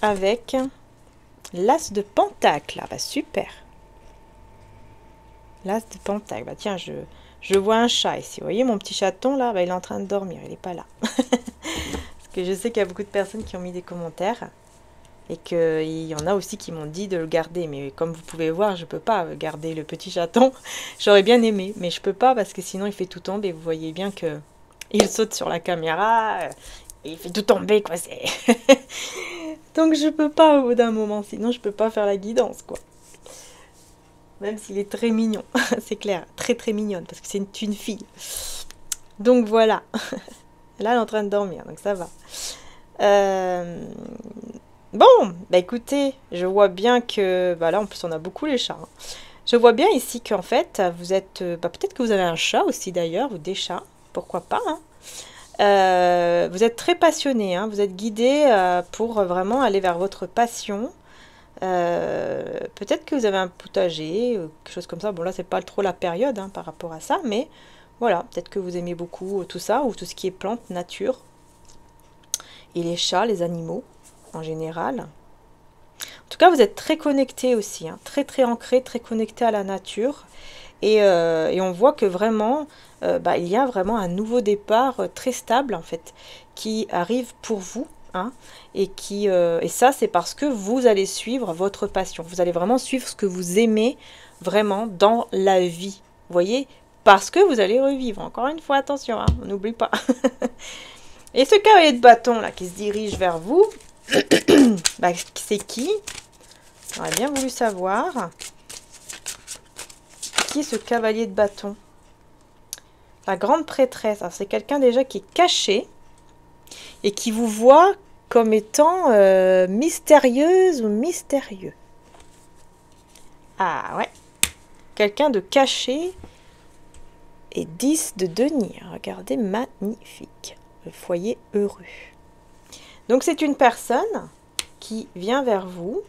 Avec l'as de pentacle. Ah, super. L'as de pentacle. Tiens, je vois un chat ici. Vous voyez mon petit chaton là, il est en train de dormir. Il n'est pas là. Parce que je sais qu'il y a beaucoup de personnes qui ont mis des commentaires. Et qu'il y en a aussi qui m'ont dit de le garder. Mais comme vous pouvez voir, je ne peux pas garder le petit chaton. J'aurais bien aimé, mais je ne peux pas parce que sinon il fait tout tomber. Vous voyez bien que il saute sur la caméra et il fait tout tomber, quoi. Donc je ne peux pas au bout d'un moment, sinon je ne peux pas faire la guidance, quoi. Même s'il est très mignon, c'est clair, très très mignonne, parce que c'est une fille. Donc voilà. Là, elle est en train de dormir, donc ça va. Bon, écoutez, je vois bien que... là, en plus, on a beaucoup les chats. Hein. Je vois bien ici qu'en fait, vous êtes... peut-être que vous avez un chat aussi, d'ailleurs, ou des chats. Pourquoi pas, hein. Vous êtes très passionné, hein. Vous êtes guidé pour vraiment aller vers votre passion. Peut-être que vous avez un potager, quelque chose comme ça. Bon, là, c'est pas trop la période hein, par rapport à ça, mais voilà, peut-être que vous aimez beaucoup tout ça, ou tout ce qui est plantes, nature. Et les chats, les animaux. En général. En tout cas, vous êtes très connecté aussi, hein, très très ancré, très connecté à la nature. Et on voit que vraiment, il y a vraiment un nouveau départ très stable, en fait, qui arrive pour vous. Hein, et ça, c'est parce que vous allez suivre votre passion. Vous allez vraiment suivre ce que vous aimez vraiment dans la vie. Vous voyez? Parce que vous allez revivre. Encore une fois, attention, hein, on n'oublie pas. Et ce cavalier de bâton là qui se dirige vers vous, bah, c'est qui? J'aurais bien voulu savoir. Qui est ce cavalier de bâton? La grande prêtresse. C'est quelqu'un déjà qui est caché et qui vous voit comme étant mystérieuse ou mystérieux. Ah ouais. Quelqu'un de caché et 10 de denier. Regardez, magnifique. Le foyer heureux. Donc c'est une personne qui vient vers vous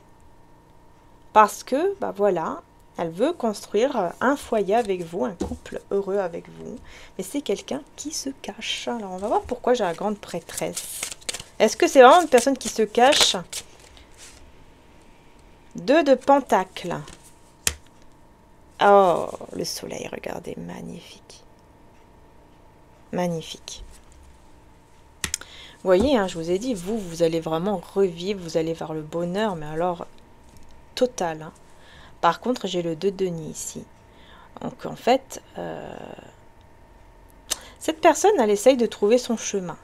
parce que, bah voilà, elle veut construire un foyer avec vous, un couple heureux avec vous. Mais c'est quelqu'un qui se cache. Alors on va voir pourquoi j'ai la grande prêtresse. Est-ce que c'est vraiment une personne qui se cache? 2 de pentacles. Oh, le soleil, regardez, magnifique. Magnifique. Vous voyez, hein, je vous ai dit, vous allez vraiment revivre, vous allez vers le bonheur, mais alors, total. Hein. Par contre, j'ai le 2 de denier ici. Donc, en fait, cette personne, elle essaye de trouver son chemin.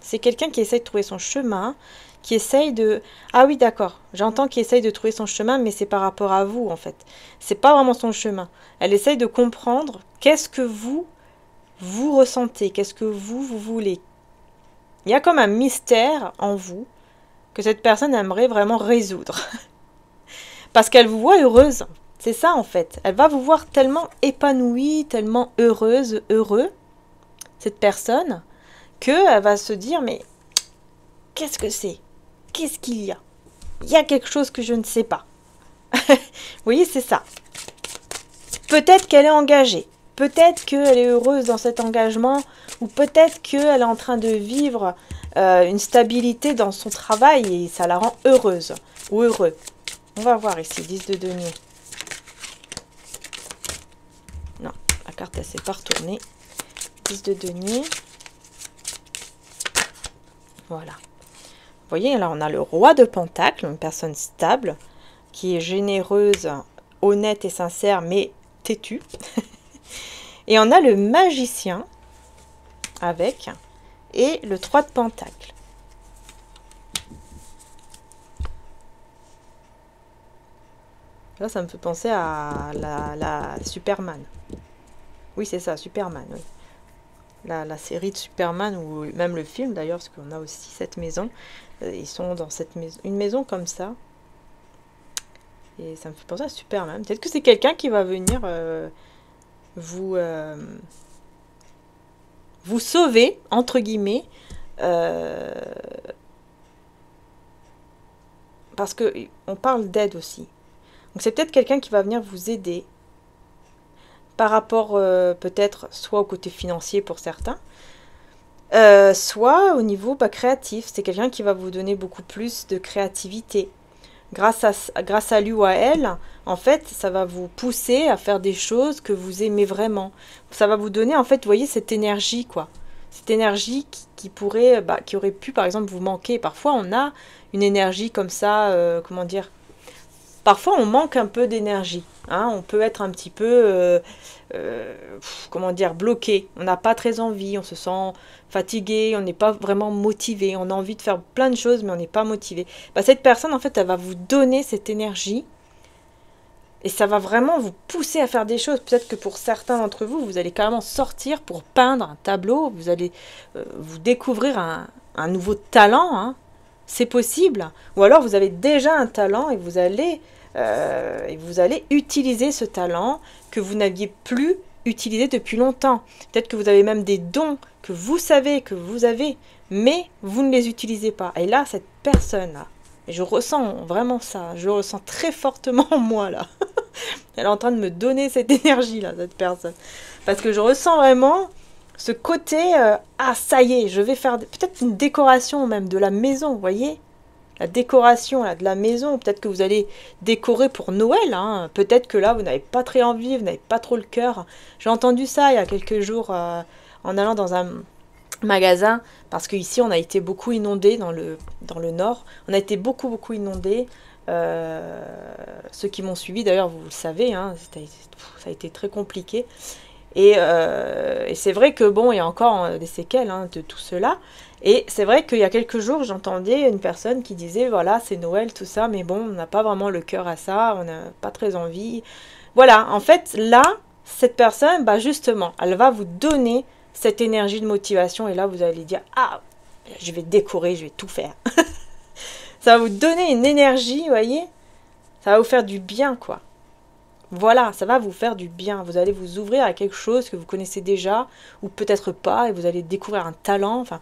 C'est quelqu'un qui essaye de trouver son chemin, qui essaye de... Ah oui, d'accord, j'entends qu'il essaye de trouver son chemin, mais c'est par rapport à vous, en fait. C'est pas vraiment son chemin. Elle essaye de comprendre qu'est-ce que vous ressentez, qu'est-ce que vous voulez. Il y a comme un mystère en vous que cette personne aimerait vraiment résoudre. Parce qu'elle vous voit heureuse. C'est ça, en fait. Elle va vous voir tellement épanouie, tellement heureuse, heureux, cette personne, qu'elle va se dire, mais qu'est-ce que c'est? Qu'est-ce qu'il y a? Il y a quelque chose que je ne sais pas. Vous voyez, c'est ça. Peut-être qu'elle est engagée. Peut-être qu'elle est heureuse dans cet engagement. Ou peut-être qu'elle est en train de vivre une stabilité dans son travail et ça la rend heureuse. Ou heureux. On va voir ici, 10 de denier. Non, la carte, elle ne s'est pas retournée. 10 de denier. Voilà. Vous voyez, là, on a le roi de pentacle, une personne stable, qui est généreuse, honnête et sincère, mais têtue. Et on a le magicien, avec, et le 3 de pentacle. Là, ça me fait penser à la Superman. Oui, c'est ça, Superman, oui. La série de Superman, ou même le film d'ailleurs, parce qu'on a aussi cette maison. Ils sont dans cette maison, une maison comme ça. Et ça me fait penser à Superman. Peut-être que c'est quelqu'un qui va venir vous sauver, entre guillemets. Parce qu'on parle d'aide aussi. Donc c'est peut-être quelqu'un qui va venir vous aider. Par rapport peut-être soit au côté financier pour certains. Soit au niveau créatif. C'est quelqu'un qui va vous donner beaucoup plus de créativité. Grâce à lui ou à elle, en fait, ça va vous pousser à faire des choses que vous aimez vraiment. Ça va vous donner, en fait, vous voyez, cette énergie, quoi. Cette énergie qui pourrait, qui aurait pu, par exemple, vous manquer. Parfois, on a une énergie comme ça, comment dire. Parfois, on manque un peu d'énergie. Hein, on peut être un petit peu, comment dire, bloqué. On n'a pas très envie, on se sent fatigué, on n'est pas vraiment motivé. On a envie de faire plein de choses, mais on n'est pas motivé. Cette personne, en fait, elle va vous donner cette énergie. Et ça va vraiment vous pousser à faire des choses. Peut-être que pour certains d'entre vous, vous allez carrément sortir pour peindre un tableau. Vous allez vous découvrir un nouveau talent. Hein. C'est possible. Ou alors, vous avez déjà un talent et vous allez utiliser ce talent que vous n'aviez plus utilisé depuis longtemps. Peut-être que vous avez même des dons que vous savez que vous avez, mais vous ne les utilisez pas. Et là, cette personne-là, et je ressens vraiment ça, je le ressens très fortement en moi, là. Elle est en train de me donner cette énergie-là, cette personne. Parce que je ressens vraiment ce côté, ah, ça y est, je vais faire peut-être une décoration même de la maison, vous voyez ? La décoration là, de la maison, peut-être que vous allez décorer pour Noël, hein. Peut-être que là, vous n'avez pas très envie, vous n'avez pas trop le cœur. J'ai entendu ça il y a quelques jours en allant dans un magasin, parce qu'ici, on a été beaucoup inondé dans le nord. On a été beaucoup inondé. Ceux qui m'ont suivi, d'ailleurs, vous le savez, hein, ça a été très compliqué. Et c'est vrai que, bon, il y a encore des séquelles hein, de tout cela. Et c'est vrai qu'il y a quelques jours, j'entendais une personne qui disait, voilà, c'est Noël, tout ça, mais bon, on n'a pas vraiment le cœur à ça, on n'a pas très envie. Voilà, en fait, là, cette personne, bah justement, elle va vous donner cette énergie de motivation. Et là, vous allez dire, ah, je vais décorer, je vais tout faire. Ça va vous donner une énergie, vous voyez. Ça va vous faire du bien, quoi. Voilà, ça va vous faire du bien. Vous allez vous ouvrir à quelque chose que vous connaissez déjà, ou peut-être pas, et vous allez découvrir un talent, enfin,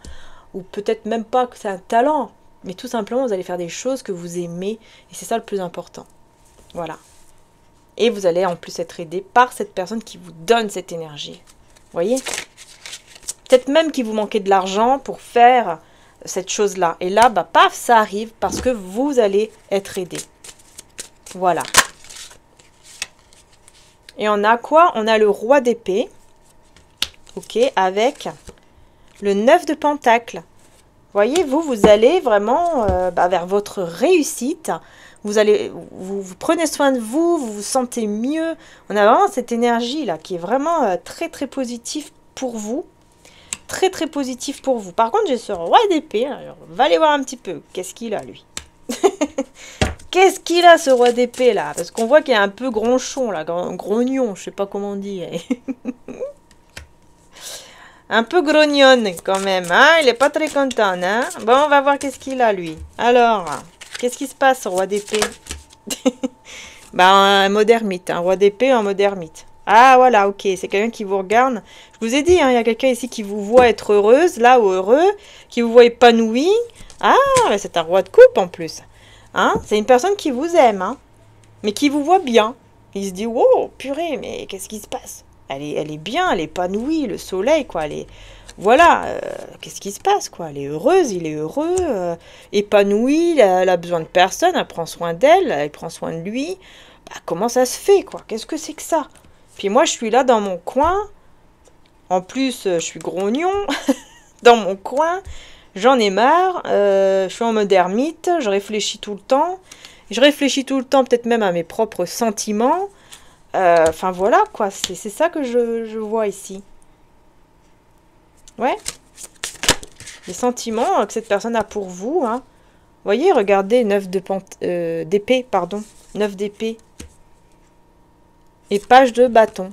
ou peut-être même pas que c'est un talent, mais tout simplement, vous allez faire des choses que vous aimez, et c'est ça le plus important. Voilà. Et vous allez en plus être aidé par cette personne qui vous donne cette énergie. Vous voyez? Peut-être même qu'il vous manquait de l'argent pour faire cette chose-là. Et là, bah, paf, ça arrive parce que vous allez être aidé. Voilà. Et on a quoi? On a le roi d'épée. Ok, avec le 9 de pentacle. Voyez, vous allez vraiment vers votre réussite. Vous allez, vous prenez soin de vous, vous vous sentez mieux. On a vraiment cette énergie-là qui est vraiment très, très positive pour vous. Très, très positive pour vous. Par contre, j'ai ce roi d'épée. Alors, on va aller voir un petit peu. Qu'est-ce qu'il a, lui? Qu'est-ce qu'il a, ce roi d'épée, là? Parce qu'on voit qu'il est un peu gronchon, là. Grognon, je sais pas comment on dit. Un peu grognonne, quand même. Hein? Il est pas très content, hein? Bon, on va voir qu'est-ce qu'il a, lui. Alors, qu'est-ce qui se passe, roi d'épée? Bah, un mode ermite. Un roi d'épée en mode ermite. Ah, voilà, ok. C'est quelqu'un qui vous regarde. Je vous ai dit, hein, il y a quelqu'un ici qui vous voit être heureuse, là, ou heureux, qui vous voit épanoui. Ah, c'est un roi de coupe, en plus. Hein? C'est une personne qui vous aime, hein, mais qui vous voit bien. Il se dit, wow, purée, mais qu'est-ce qui se passe? Elle est bien, elle est épanouie, le soleil, quoi. Voilà, qu'est-ce qui se passe, quoi? Elle est heureuse, il est heureux, épanouie, elle a besoin de personne, elle prend soin d'elle, elle prend soin de lui. Bah, comment ça se fait, quoi? Qu'est-ce que c'est que ça? Puis moi, je suis là dans mon coin. En plus, je suis grognon dans mon coin. J'en ai marre, je suis en mode ermite, je réfléchis tout le temps. Je réfléchis tout le temps, peut-être même à mes propres sentiments. Enfin voilà, quoi, c'est ça que je vois ici. Ouais. Les sentiments que cette personne a pour vous. Hein. Vous voyez, regardez, 9 d'épée, pardon. 9 d'épée. Et page de bâton.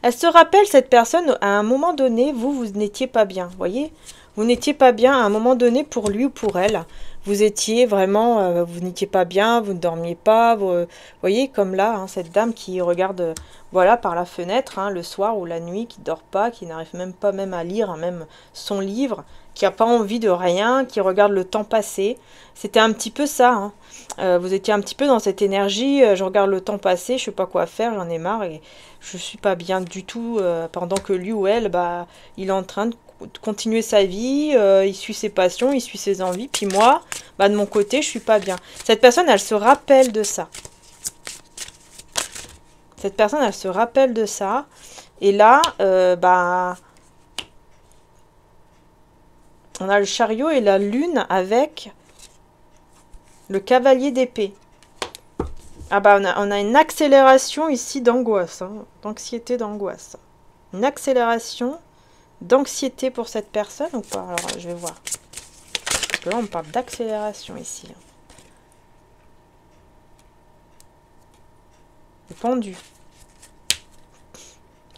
Elle se rappelle, cette personne, à un moment donné, vous n'étiez pas bien, voyez? Vous n'étiez pas bien à un moment donné pour lui ou pour elle. Vous étiez vraiment, vous n'étiez pas bien, vous ne dormiez pas. Vous voyez, comme là, hein, cette dame qui regarde, voilà, par la fenêtre, hein, le soir ou la nuit, qui ne dort pas, qui n'arrive même pas même à lire, hein, même son livre, qui n'a pas envie de rien, qui regarde le temps passer. C'était un petit peu ça, hein. Vous étiez un petit peu dans cette énergie, je regarde le temps passer, je sais pas quoi faire, j'en ai marre et je suis pas bien du tout pendant que lui ou elle, bah, il est en train de continuer sa vie, il suit ses passions, il suit ses envies, puis moi, bah, de mon côté, je suis pas bien. Cette personne, elle se rappelle de ça. Cette personne, elle se rappelle de ça, et là, bah, on a le chariot et la lune avec le cavalier d'épée. Ah bah on a une accélération ici d'angoisse, hein, d'anxiété, d'angoisse. Une accélération d'anxiété pour cette personne ou pas? Alors je vais voir. Parce que là on parle d'accélération ici. Le pendu.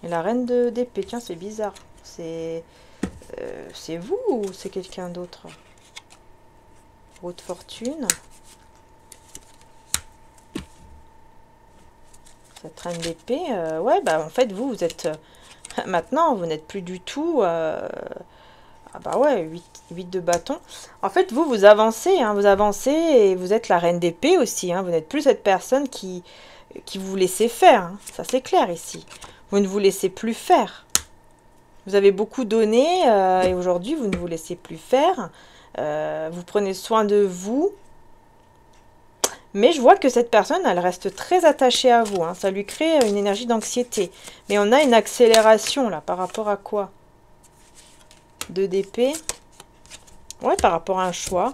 Et la reine d'épée, tiens c'est bizarre. C'est vous ou c'est quelqu'un d'autre? Roue de fortune. Cette reine d'épée, ouais, bah en fait, vous êtes... maintenant, vous n'êtes plus du tout... ah bah ouais, 8 de bâton. En fait, vous avancez, hein, vous avancez et vous êtes la reine d'épée aussi. Hein, vous n'êtes plus cette personne qui vous laissez faire. Hein, ça, c'est clair ici. Vous ne vous laissez plus faire. Vous avez beaucoup donné et aujourd'hui, vous ne vous laissez plus faire. Vous prenez soin de vous. Mais je vois que cette personne, elle reste très attachée à vous. Hein. Ça lui crée une énergie d'anxiété. Mais on a une accélération, là, par rapport à quoi? 2 d'épée. Ouais, par rapport à un choix.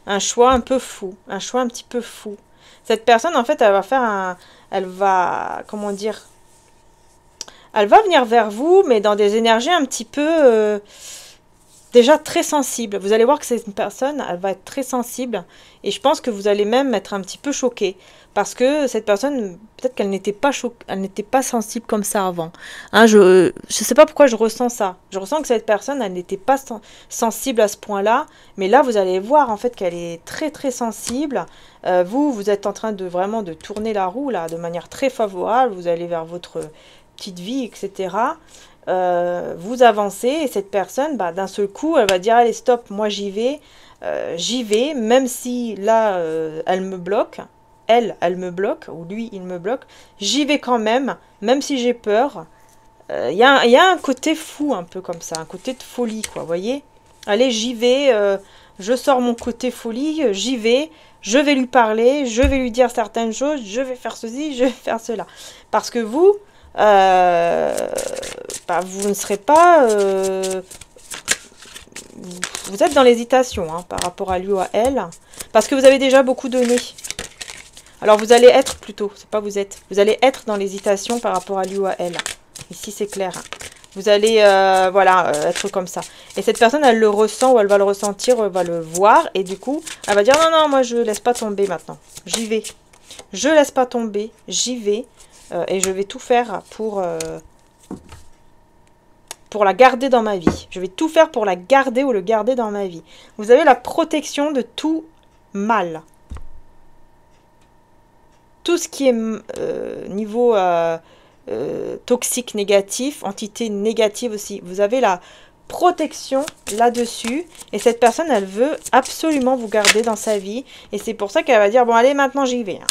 Un choix un peu fou. Un choix un petit peu fou. Cette personne, en fait, elle va faire un... Elle va... Comment dire? Elle va venir vers vous, mais dans des énergies un petit peu... déjà très sensibles. Vous allez voir que c'est une personne, elle va être très sensible. Et je pense que vous allez même être un petit peu choqué. Parce que cette personne, peut-être qu'elle n'était pas elle n'était pas sensible comme ça avant. Hein, je sais pas pourquoi je ressens ça. Je ressens que cette personne, elle n'était pas sensible à ce point-là. Mais là, vous allez voir en fait qu'elle est très très sensible. Vous êtes en train de vraiment de tourner la roue là, de manière très favorable. Vous allez vers votre petite vie, etc. Vous avancez et cette personne, bah, d'un seul coup, elle va dire allez stop, moi j'y vais, même si là elle me bloque. Elle me bloque, ou lui, il me bloque. J'y vais quand même si j'ai peur. Y a un côté fou, un peu comme ça, un côté de folie, quoi, vous voyez. Allez, j'y vais, je sors mon côté folie, j'y vais, je vais lui parler, je vais lui dire certaines choses, je vais faire ceci, je vais faire cela. Parce que vous, bah, vous ne serez pas... vous êtes dans l'hésitation hein, par rapport à lui ou à elle, parce que vous avez déjà beaucoup donné. Alors vous allez être plutôt, c'est pas vous êtes, vous allez être dans l'hésitation par rapport à lui ou à elle. Ici c'est clair. Vous allez voilà, être comme ça. Et cette personne, elle le ressent ou elle va le ressentir, ou elle va le voir. Et du coup, elle va dire non, non, moi je laisse pas tomber maintenant. J'y vais. Je laisse pas tomber, j'y vais. Et je vais tout faire pour la garder dans ma vie. Je vais tout faire pour la garder ou le garder dans ma vie. Vous avez la protection de tout mal. Tout ce qui est niveau toxique négatif, entité négative aussi. Vous avez la protection là-dessus. Et cette personne, elle veut absolument vous garder dans sa vie. Et c'est pour ça qu'elle va dire, bon allez, maintenant j'y vais. Hein.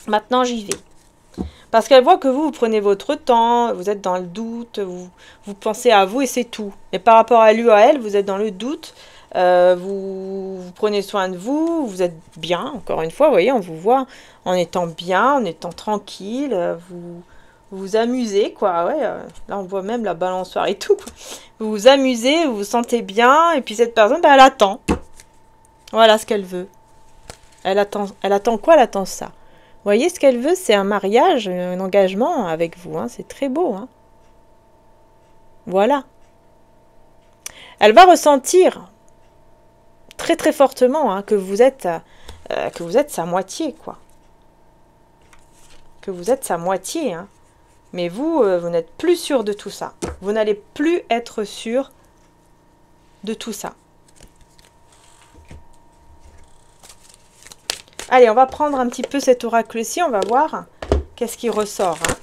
Maintenant j'y vais. Parce qu'elle voit que vous prenez votre temps, vous êtes dans le doute, vous pensez à vous et c'est tout. Et par rapport à lui ou à elle, vous êtes dans le doute. Vous prenez soin de vous, vous êtes bien, encore une fois, vous voyez, on vous voit en étant bien, en étant tranquille, vous vous amusez, quoi, ouais, là on voit même la balançoire et tout, quoi. Vous vous amusez, vous vous sentez bien, et puis cette personne, bah, elle attend, voilà ce qu'elle veut, elle attend quoi, elle attend ça, vous voyez ce qu'elle veut, c'est un mariage, un engagement avec vous, hein, c'est très beau, hein. Voilà, elle va ressentir très très fortement hein, que vous êtes sa moitié quoi. Que vous êtes sa moitié hein. Mais vous, vous n'êtes plus sûr de tout ça. Vous n'allez plus être sûr de tout ça. Allez, on va prendre un petit peu cet oracle-ci, on va voir qu'est-ce qui ressort. Hein.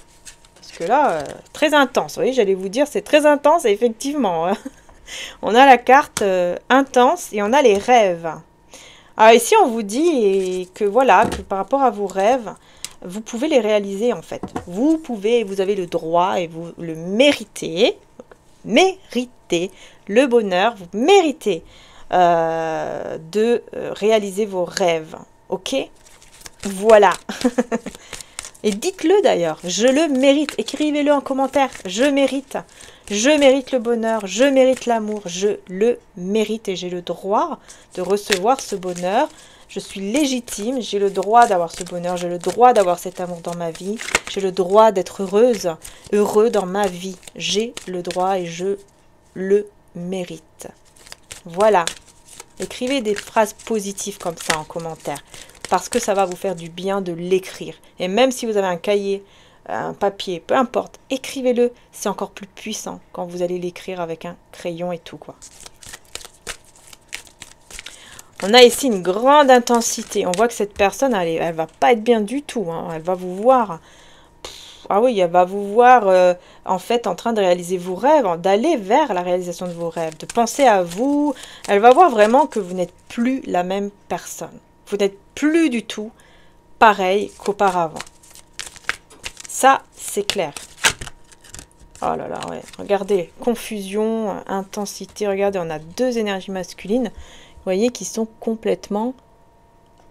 Parce que là, très intense. Vous voyez, j'allais vous dire, c'est très intense, et effectivement. Hein. On a la carte intense et on a les rêves. Alors ici, on vous dit que voilà, que par rapport à vos rêves, vous pouvez les réaliser en fait. Vous avez le droit et vous le méritez. Méritez le bonheur, vous méritez de réaliser vos rêves. Ok? Voilà. Et dites-le d'ailleurs, je le mérite. Écrivez-le en commentaire, je mérite. Je mérite le bonheur, je mérite l'amour, je le mérite et j'ai le droit de recevoir ce bonheur. Je suis légitime, j'ai le droit d'avoir ce bonheur, j'ai le droit d'avoir cet amour dans ma vie. J'ai le droit d'être heureuse, heureux dans ma vie. J'ai le droit et je le mérite. Voilà. Écrivez des phrases positives comme ça en commentaire. Parce que ça va vous faire du bien de l'écrire. Et même si vous avez un cahier, un papier, peu importe, écrivez-le. C'est encore plus puissant quand vous allez l'écrire avec un crayon et tout, quoi. On a ici une grande intensité. On voit que cette personne, elle va pas être bien du tout. Hein. Elle va vous voir... Ah oui, elle va vous voir en fait en train de réaliser vos rêves, d'aller vers la réalisation de vos rêves, de penser à vous. Elle va voir vraiment que vous n'êtes plus la même personne. Vous n'êtes plus du tout pareil qu'auparavant. Ça, c'est clair. Oh là là, ouais. Regardez, confusion, intensité. Regardez, on a deux énergies masculines, vous voyez, qui sont complètement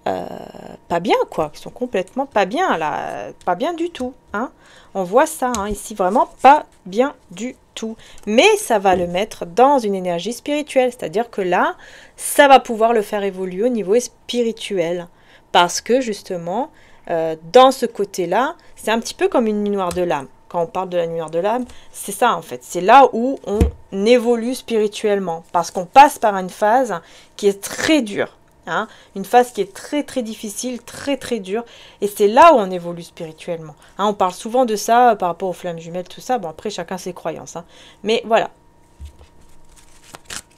pas bien, quoi, qui sont complètement pas bien, là, pas bien du tout, hein. On voit ça, hein, ici, vraiment pas bien du tout. Mais ça va le mettre dans une énergie spirituelle, c'est-à-dire que là, ça va pouvoir le faire évoluer au niveau spirituel. Parce que, justement, dans ce côté-là, c'est un petit peu comme une nuit noire de l'âme. Quand on parle de la nuit noire de l'âme, c'est ça, en fait. C'est là où on évolue spirituellement. Parce qu'on passe par une phase qui est très dure. Hein, une phase qui est très très difficile, très très dure, et c'est là où on évolue spirituellement. Hein, on parle souvent de ça par rapport aux flammes jumelles, tout ça. Bon, après, chacun ses croyances. Hein, mais voilà.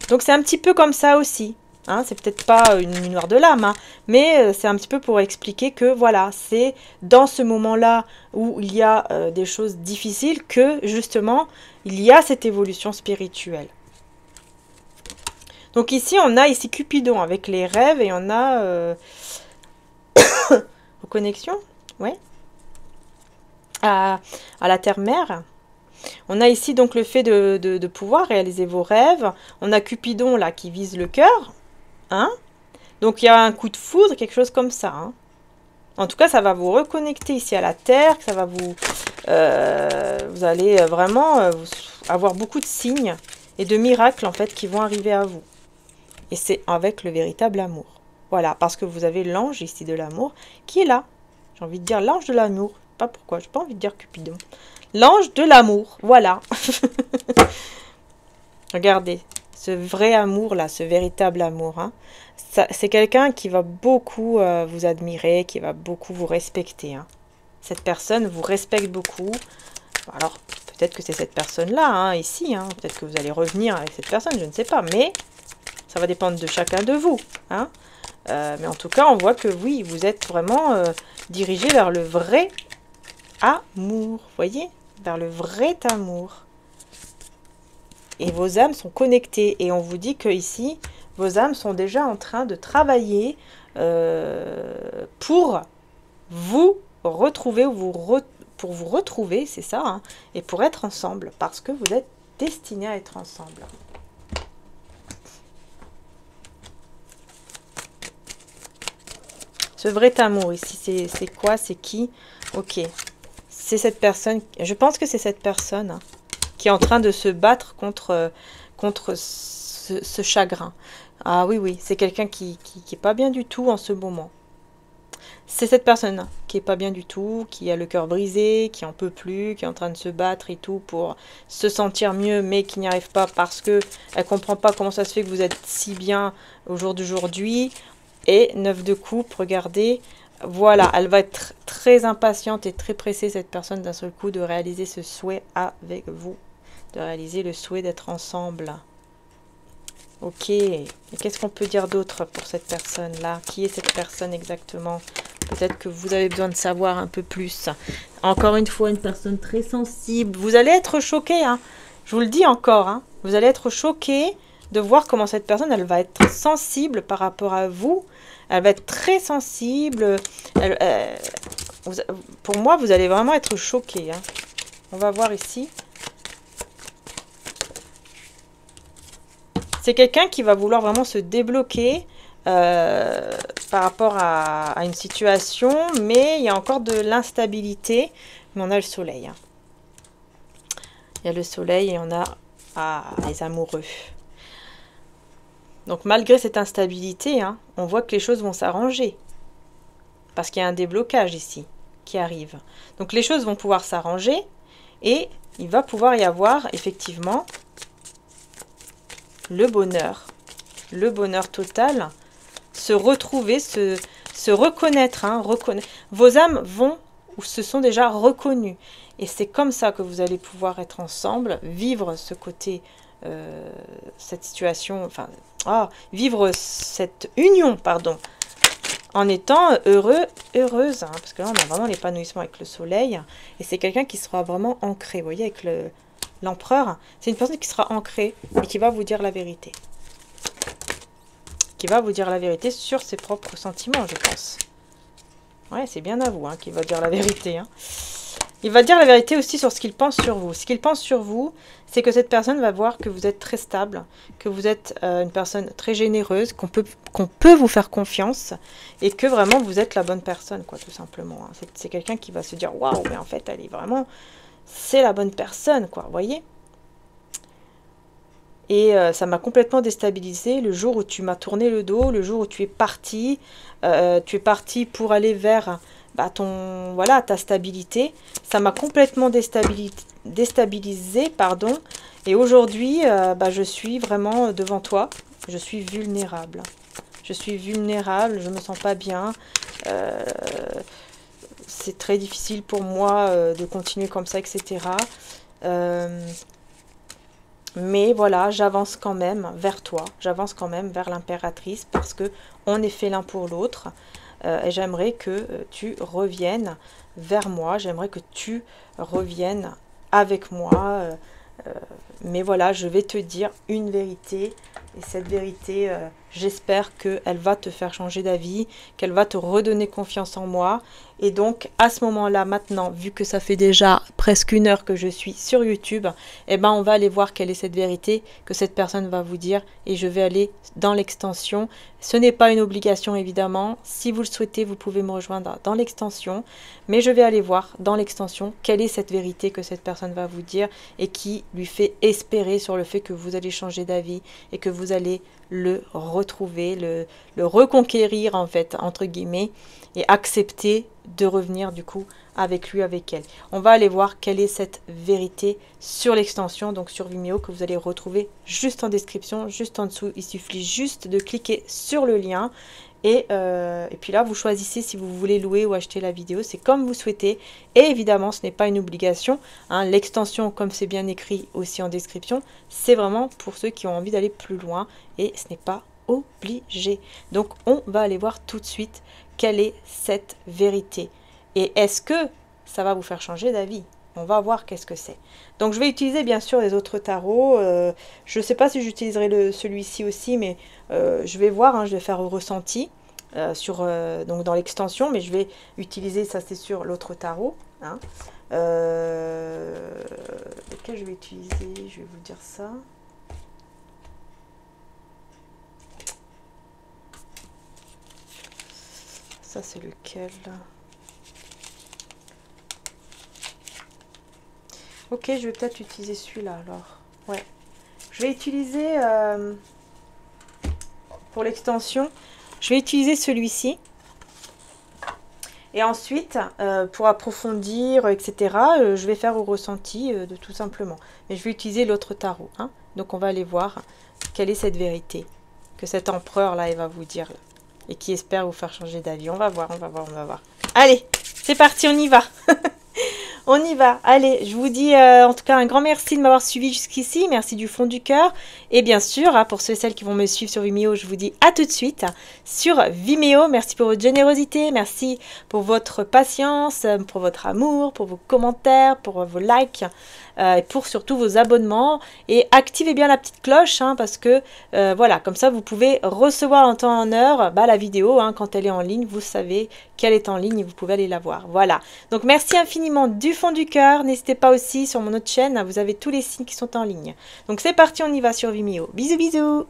Donc, c'est un petit peu comme ça aussi. Hein, c'est peut-être pas une nuit noire de l'âme, hein, mais c'est un petit peu pour expliquer que voilà, c'est dans ce moment-là où il y a des choses difficiles que justement, il y a cette évolution spirituelle. Donc ici, on a ici Cupidon avec les rêves et on a aux connexions, ouais, à la terre-mère. On a ici donc le fait de pouvoir réaliser vos rêves. On a Cupidon là qui vise le cœur, hein. Donc il y a un coup de foudre, quelque chose comme ça. Hein. En tout cas, ça va vous reconnecter ici à la terre, ça va vous, vous allez vraiment avoir beaucoup de signes et de miracles en fait qui vont arriver à vous. Et c'est avec le véritable amour. Voilà, parce que vous avez l'ange ici de l'amour qui est là. J'ai envie de dire l'ange de l'amour. Pas pourquoi, j'ai pas envie de dire Cupidon. L'ange de l'amour, voilà. Regardez, ce vrai amour là, ce véritable amour. Hein. C'est quelqu'un qui va beaucoup vous admirer, qui va beaucoup vous respecter. Hein. Cette personne vous respecte beaucoup. Alors, peut-être que c'est cette personne-là, hein, ici. Hein. Peut-être que vous allez revenir avec cette personne, je ne sais pas. Mais ça va dépendre de chacun de vous. Hein. Mais en tout cas, on voit que oui, vous êtes vraiment dirigé vers le vrai amour. Voyez, vers le vrai amour. Et vos âmes sont connectées. Et on vous dit que ici, vos âmes sont déjà en train de travailler pour vous retrouver, pour vous retrouver, c'est ça, hein, et pour être ensemble, parce que vous êtes destinés à être ensemble. Ce vrai amour ici, c'est quoi? C'est qui? Ok. C'est cette personne, je pense que c'est cette personne hein, qui est en train de se battre contre ce chagrin. Ah oui, oui, c'est quelqu'un qui est pas bien du tout en ce moment. C'est cette personne qui est pas bien du tout, qui a le cœur brisé, qui en peut plus, qui est en train de se battre et tout pour se sentir mieux, mais qui n'y arrive pas parce que elle comprend pas comment ça se fait que vous êtes si bien au jour d'aujourd'hui. Et 9 de coupe, regardez, voilà, elle va être très impatiente et très pressée, cette personne, d'un seul coup, de réaliser ce souhait avec vous, de réaliser le souhait d'être ensemble. Ok, et qu'est-ce qu'on peut dire d'autre pour cette personne-là? Qui est cette personne exactement? Peut-être que vous avez besoin de savoir un peu plus. Encore une fois, une personne très sensible. Vous allez être choqué, hein. Je vous le dis encore, hein. Vous allez être choqué de voir comment cette personne, elle va être sensible par rapport à vous. Elle va être très sensible. Pour moi, vous allez vraiment être choqué. Hein. On va voir ici. C'est quelqu'un qui va vouloir vraiment se débloquer par rapport à une situation, mais il y a encore de l'instabilité. Mais on a le soleil. Hein. Il y a le soleil et on a les amoureux. Donc malgré cette instabilité, hein, on voit que les choses vont s'arranger. Parce qu'il y a un déblocage ici qui arrive. Donc les choses vont pouvoir s'arranger et il va pouvoir y avoir effectivement le bonheur total, se retrouver, se reconnaître, hein, Vos âmes vont ou se sont déjà reconnues. Et c'est comme ça que vous allez pouvoir être ensemble, vivre ce côté, cette situation, enfin, vivre cette union, pardon, en étant heureux, heureuse, hein, parce que là on a vraiment l'épanouissement avec le soleil, et c'est quelqu'un qui sera vraiment ancré, vous voyez, avec l'empereur, c'est une personne qui sera ancrée et qui va vous dire la vérité. Qui va vous dire la vérité sur ses propres sentiments, je pense. Ouais, c'est bien à vous, hein, qui va dire la vérité. Hein. Il va dire la vérité aussi sur ce qu'il pense sur vous. Ce qu'il pense sur vous, c'est que cette personne va voir que vous êtes très stable, que vous êtes une personne très généreuse, qu'on peut vous faire confiance et que vraiment vous êtes la bonne personne, quoi, tout simplement. Hein. C'est quelqu'un qui va se dire « Waouh, mais en fait, elle est vraiment... C'est la bonne personne, quoi, vous voyez ?» Et ça m'a complètement déstabilisée le jour où tu m'as tourné le dos, le jour où tu es parti pour aller vers bah, voilà, ta stabilité. Ça m'a complètement déstabilisée, pardon. Et aujourd'hui, bah, je suis vraiment devant toi. Je suis vulnérable. Je suis vulnérable, je me sens pas bien. C'est très difficile pour moi de continuer comme ça, etc. Mais voilà, j'avance quand même vers toi, j'avance quand même vers l'impératrice parce que on est fait l'un pour l'autre. Et j'aimerais que tu reviennes vers moi, j'aimerais que tu reviennes avec moi. Mais voilà, je vais te dire une vérité. Et cette vérité, j'espère qu'elle va te faire changer d'avis, qu'elle va te redonner confiance en moi. Et donc, à ce moment-là, maintenant, vu que ça fait déjà presque 1 heure que je suis sur YouTube, eh ben, on va aller voir quelle est cette vérité que cette personne va vous dire. Et je vais aller dans l'extension. Ce n'est pas une obligation, évidemment. Si vous le souhaitez, vous pouvez me rejoindre dans l'extension. Mais je vais aller voir dans l'extension quelle est cette vérité que cette personne va vous dire et qui lui fait espérer sur le fait que vous allez changer d'avis et que vous allez le retrouver, le reconquérir en fait, entre guillemets, et accepter de revenir du coup avec lui, avec elle. On va aller voir quelle est cette vérité sur l'extension, donc sur Vimeo, que vous allez retrouver juste en description, juste en dessous. Il suffit juste de cliquer sur le lien. Et puis là, vous choisissez si vous voulez louer ou acheter la vidéo. C'est comme vous souhaitez. Et évidemment, ce n'est pas une obligation. Hein. L'extension, comme c'est bien écrit aussi en description, c'est vraiment pour ceux qui ont envie d'aller plus loin. Et ce n'est pas obligé. Donc, on va aller voir tout de suite quelle est cette vérité. Et est-ce que ça va vous faire changer d'avis? On va voir qu'est-ce que c'est. Donc, je vais utiliser bien sûr les autres tarots. Je ne sais pas si j'utiliserai celui-ci aussi, mais je vais voir. Hein, je vais faire au ressenti donc dans l'extension, mais je vais utiliser, ça c'est sûr, l'autre tarot. Hein. Lequel je vais utiliser? Je vais vous dire ça. Ça c'est lequel? Ok, je vais peut-être utiliser celui-là alors. Ouais. Je vais utiliser, pour l'extension, je vais utiliser celui-ci. Et ensuite, pour approfondir, etc., je vais faire au ressenti de tout simplement. Mais je vais utiliser l'autre tarot. Hein. Donc on va aller voir quelle est cette vérité que cet empereur-là, il va vous dire. Là, et qui espère vous faire changer d'avis. On va voir, on va voir, on va voir. Allez, c'est parti, on y va. On y va. Allez, je vous dis en tout cas un grand merci de m'avoir suivi jusqu'ici. Merci du fond du cœur. Et bien sûr, hein, pour ceux et celles qui vont me suivre sur Vimeo, je vous dis à tout de suite sur Vimeo. Merci pour votre générosité. Merci pour votre patience, pour votre amour, pour vos commentaires, pour vos likes. Et pour surtout vos abonnements. Et activez bien la petite cloche, hein, parce que voilà, comme ça vous pouvez recevoir en temps et en heure la vidéo, hein, quand elle est en ligne, vous savez qu'elle est en ligne et vous pouvez aller la voir. Voilà, donc merci infiniment du fond du cœur. N'hésitez pas aussi sur mon autre chaîne, vous avez tous les signes qui sont en ligne. Donc c'est parti, on y va sur Vimeo. Bisous bisous.